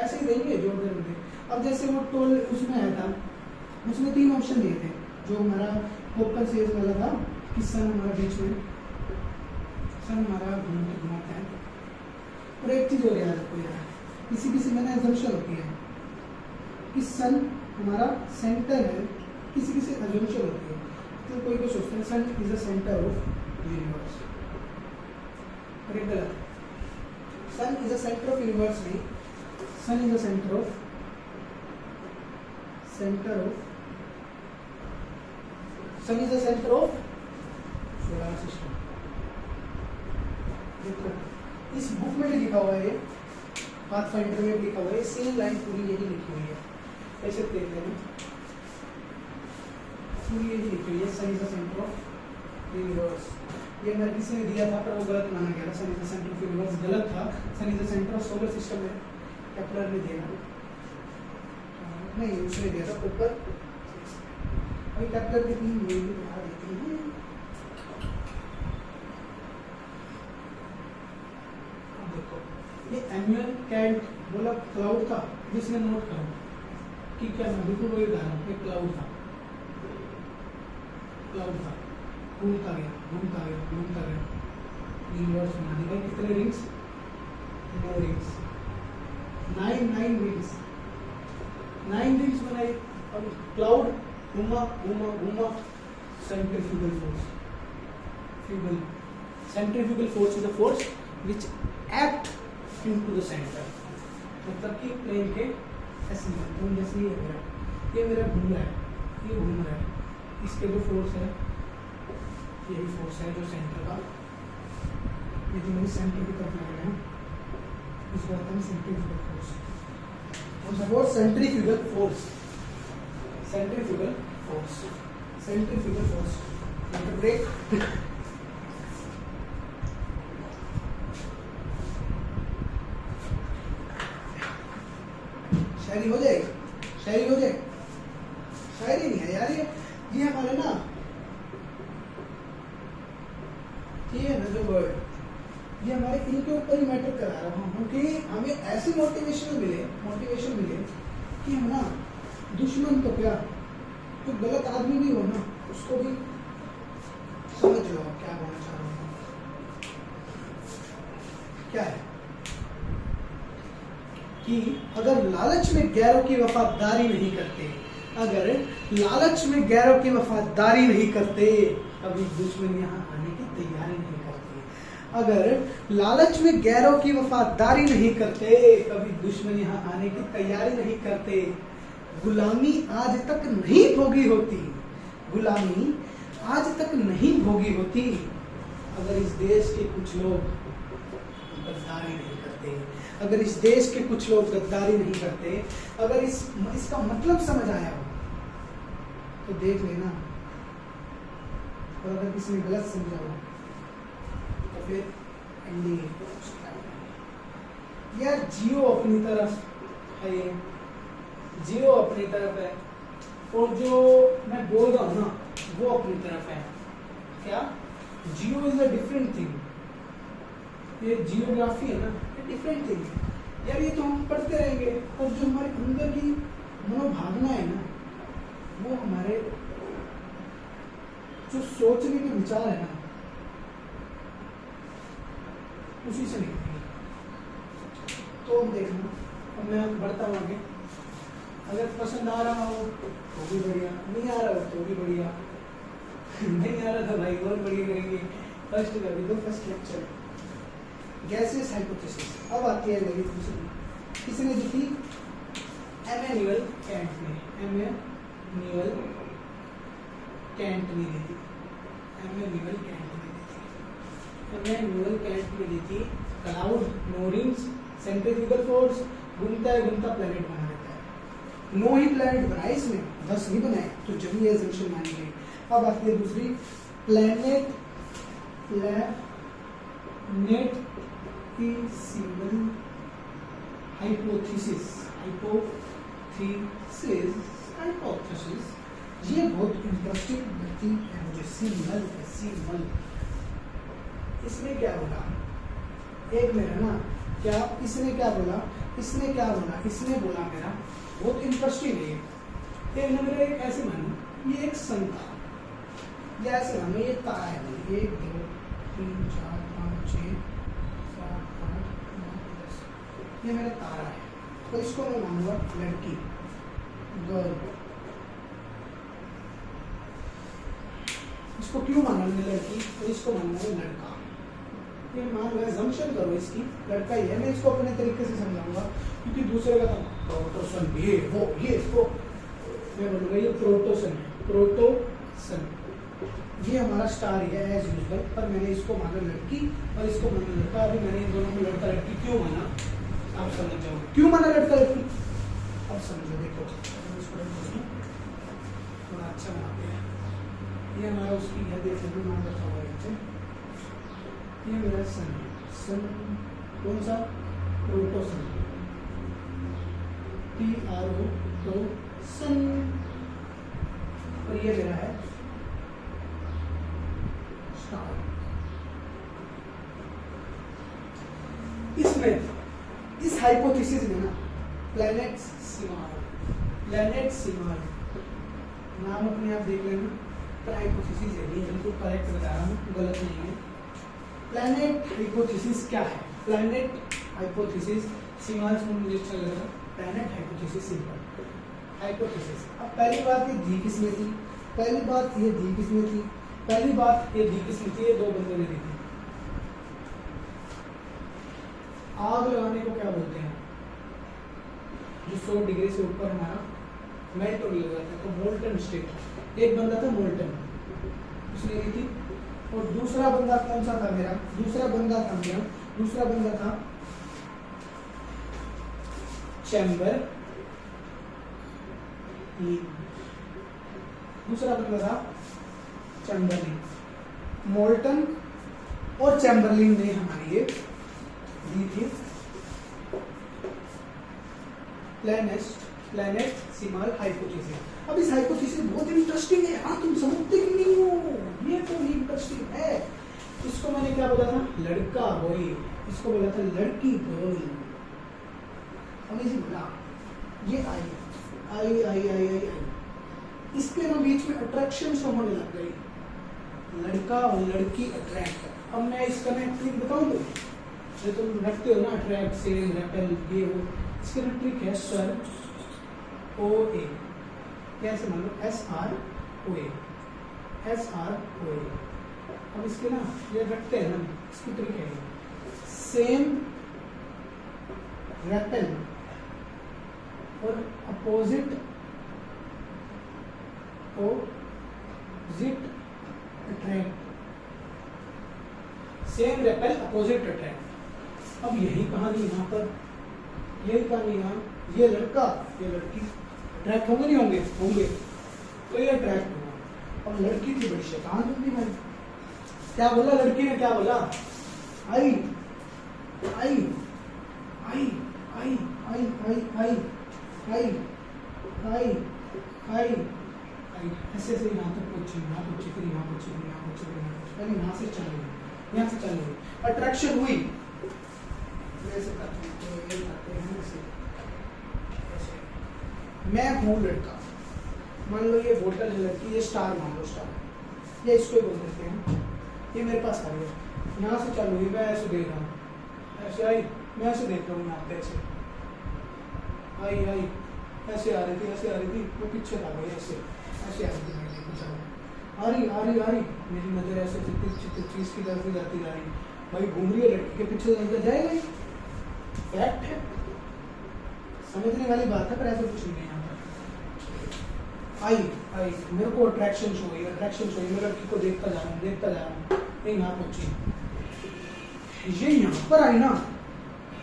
[SPEAKER 1] ऐसे ही देंगे, जॉर्ज रख दे। अब जैसे वो टोल उसमें आया था, उसमें 3 ऑप्शन दिए थे, जो हमारा फोकस ये वाला था कि सन हमारा बीच में, सन हमारा घुमाता है। और एक चीज और याद रखो यार, किसी किसी में ना एजम्पशन होती है कि सन हमारा सेंटर है, किसी किसी एजम्पशन होती है। तो कोई को सोचता है sun is the centre of universe, और एक गलत। Sun is the centre of universe नहीं, sun is the centre of sun is the centre of solar system. देखो इस बुक में भी लिखा हुआ है, पाथफाइंडर में भी लिखा हुआ है, सेम लाइन पूरी यही लिखी हुई है। ऐसे देख लेना, पूरी यही लिखी हुई है, sun is the centre of universe. ये मैंने किसी ने दिया था पर वो गलत माना गया था, sun is the centre of universe गलत था, sun is the centre of solar system में केपलर ने दिया नहीं, उसने दिया था ऊपर। अभी केपलर की 3 वैल्यू बता देते हैं। देखो ये एम्यूअल कैंट बोला क्लाउड था, जिसने नोट करो कि क्या मैं बिल्कुल वही बता रहा हूँ, एक क्लाउड था, घूमता गया यूनिवर्स बना दी। भाई कितने रिंग्स? 9 रिंग्स, 9 रिंग्स, 9 रिंग्स बनाई। और क्लाउड घूमा centrifugal force is a force which act into the centre, मतलब कि प्लेन के ऐसे जैसे ये मेरा घूम रहा है, इसके जो फोर्स है यही फोर्स है जो सेंटर का, ये जो मेरी सेंटर की तरफ लग रहे हैं इसको कहते हैं सेंट्रीफ्यूगल फोर्स। और सपोज सेंट्रीफ्यूगल फोर्स ब्रेक। शायरी हो जाएगी, शायरी नहीं है यार, ये हमारे ना, ये है ना जो वर्ड, ये हमारे इनके ऊपर ही मैटर करा रहा हूँ, क्योंकि हमें ऐसी मोटिवेशन मिले कि हम ना दुश्मन तो क्या, तो गलत आदमी भी हो ना, उसको भी समझ लो आप क्या बोलना चाह रहा हूँ। क्या है कि अगर लालच में गैरों की वफादारी नहीं करते, कभी दुश्मन यहाँ आने की तैयारी नहीं करते। अगर लालच में गैरों की वफादारी नहीं करते, कभी दुश्मन यहाँ आने की तैयारी नहीं करते, गुलामी आज तक नहीं भोगी होती, अगर इस देश के कुछ लोग गद्दारी नहीं करते, अगर इसका मतलब समझ आया हो तो देख लेना, और अगर किसी ने गलत समझा हो तो फिर एंडिंग यार। जियो अपनी तरफ है, और जो मैं बोल रहा हूँ ना वो अपनी तरफ है। क्या? जियो इज अ डिफरेंट थिंग, ये जियोग्राफी है ना, ये डिफरेंट थिंग यार। ये तो हम पढ़ते रहेंगे, और जो हमारे अंदर की मनोभावना है ना, वो हमारे जो सोचने के विचार है ना, उसी से निकलती है। तो देखना, अब मैं बढ़ता हूँ आगे। अगर पसंद आ रहा हो तो भी बढ़िया, नहीं आ रहा हो तो भी बढ़िया, नहीं आ रहा था भाई और बढ़िया करेंगे। First lecture gases hypothesis. अब आती है मेरी दूसरी, किसने दी थी? एमैनुअल कैंट ने दी थी। Cloud, no rings, centrifugal force, घूमता प्लेनेट बना देता है। 9 ही प्लेनेट बनाए इसमें, 10 नहीं बनाए, तो जब ये एजम्पशन मानी गई। अब आती है दूसरी, प्लैनेटेसिमल हाइपोथेसिस। ये बहुत इंटरेस्टिंग लगती है मुझे। सीमल इसमें क्या बोला? एक मेरा ना क्या, इसने क्या बोला? इसने बोला मेरा बहुत इंटरेस्टिंग है। एक ना मेरा एक ऐसे मानो, ये एक सन था, ये ऐसे हमें ये तारा है 1 2 3 4 5 6 7 8 9 10, ये मेरा तारा है। तो इसको मैं मानूंगा लड़की, गर्ल। इसको क्यों माना मैंने लड़की, तो इसको मानूंगा लड़का। ये मान लो assumption करो इसकी लड़का ही है, मैं इसको अपने तरीके से समझाऊंगा क्योंकि दूसरे का प्रोटोसन ये इसको मैं बोलूंगा ये प्रोटोसन है, प्रोटोसन। ये हमारा स्टार है एज यूजुअल, पर मैंने इसको माना लड़की और इसको माना लड़का। अभी मैंने इन दोनों को लड़का लड़की क्यों माना आप समझ जाओ, क्यों माना लड़का लड़की अब समझो। देखो थोड़ा अच्छा बनाते हैं, ये हमारा उसकी है, देखो नाम रखा हुआ है, ये मेरा सन है। सन कौन सा, प्रोटोसन, PRO तो सन। और ये मेरा है स्टार। इसमें इस हाइपोथेसिस में ना प्लैनेट सीमार नाम अपने आप देख लेना, पर हाइपोथेसिस है ये बिल्कुल करेक्ट बता रहा हूँ, गलत नहीं है। प्लैनेट हाइपोथेसिस क्या है, प्लैनेट हाइपोथेसिस सीमार से मुझे अच्छा लगा, प्लैनेट हाइपोथेसिस सिंपल हाइपोथेसिस। अब पहली बात ये दी किसमें थी, पहली बात ये दी किसमें थी, पहली बात ये दी किसमें थी, ये दो बंदों ने दी थी। आग लगाने को क्या बोलते हैं, जो 100 डिग्री से ऊपर हमारा मेल्ट होने लग जाता है, तो मोल्टन स्टेट। एक बंदा था मोल्टन, उसने दी थी। और दूसरा बंदा कौन सा था मेरा, दूसरा बंदा था चैम्बर, दूसरा बंदा था चैम्बरलिन। मोल्टन और चैम्बरलिन ने हमारी ये दी थी प्लैनेट सीमार हाइपोथेसिस। अब इस हाइपोथेसिस बहुत इंटरेस्टिंग है, हाँ तुम समझते ही नहीं हो, ये तो इंटरेस्टिंग है। इसको मैंने क्या बोला था, लड़का बॉय, इसको बोला था लड़की गर्ल। अब इसे बोला ये आई, इसके ना बीच में अट्रैक्शन शो होने लग गई, लड़का और लड़की अट्रैक्ट। अब मैं इसका मैं ट्रिक बताऊं तो, जो तुम रखते हो ना अट्रैक्ट से रेपेल ये वो, इसके ना ट्रिक है सर OA, कैसे मान लो SROA। अब इसके ना ये रखते हैं ना, इसकी ट्रिक है सेम रेपेल और opposite attract, same repel opposite attract. अब यही कहानी यहाँ पर, यही कहानी यहाँ, ये लड़का ये लड़की अट्रैक्ट होंगे नहीं होंगे, तो ये अट्रैक्ट हुआ। और लड़की थी बड़ी शैतान होती भाई, क्या बोला लड़की ने, क्या बोला, आई आई आई आई आई आई आई आई आई आई आई ऐसे ऐसे यहाँ तक पहुंची, फिर यहाँ पहुंची, पहले यहाँ से चल रही, अट्रैक्शन हुई। ऐसे करते हैं ऐसे। मैं हूँ लड़का, मान लो ये बोतल है लड़की, ये स्टार मान लो, स्टार ये इसको ही बोल देते हैं। ये मेरे पास आ गया, यहाँ से चालू हुई, मैं ऐसे देख रहा हूँ, ऐसे आई, मैं ऐसे देख रहा हूँ, यहाँ पे ऐसे आई ऐसे आ रही थी, वो पीछे आ गई, ऐसे आ रही थी, मैं पीछे आ रही, मेरी नजर ऐसे चीज की तरफ जाती जा रही, भाई घूम रही है लड़की के पीछे, जाएगा ही, फैक्ट है, समझने वाली बात है, पर ऐसा कुछ नहीं है यहाँ पर। आई मेरे को अट्रैक्शन शो हुई, मैं लड़की को देखता जा रहा हूँ, ये यहाँ पहुंची, ये यहाँ पर आई ना,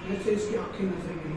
[SPEAKER 1] जैसे इसकी आंखें नजर गई,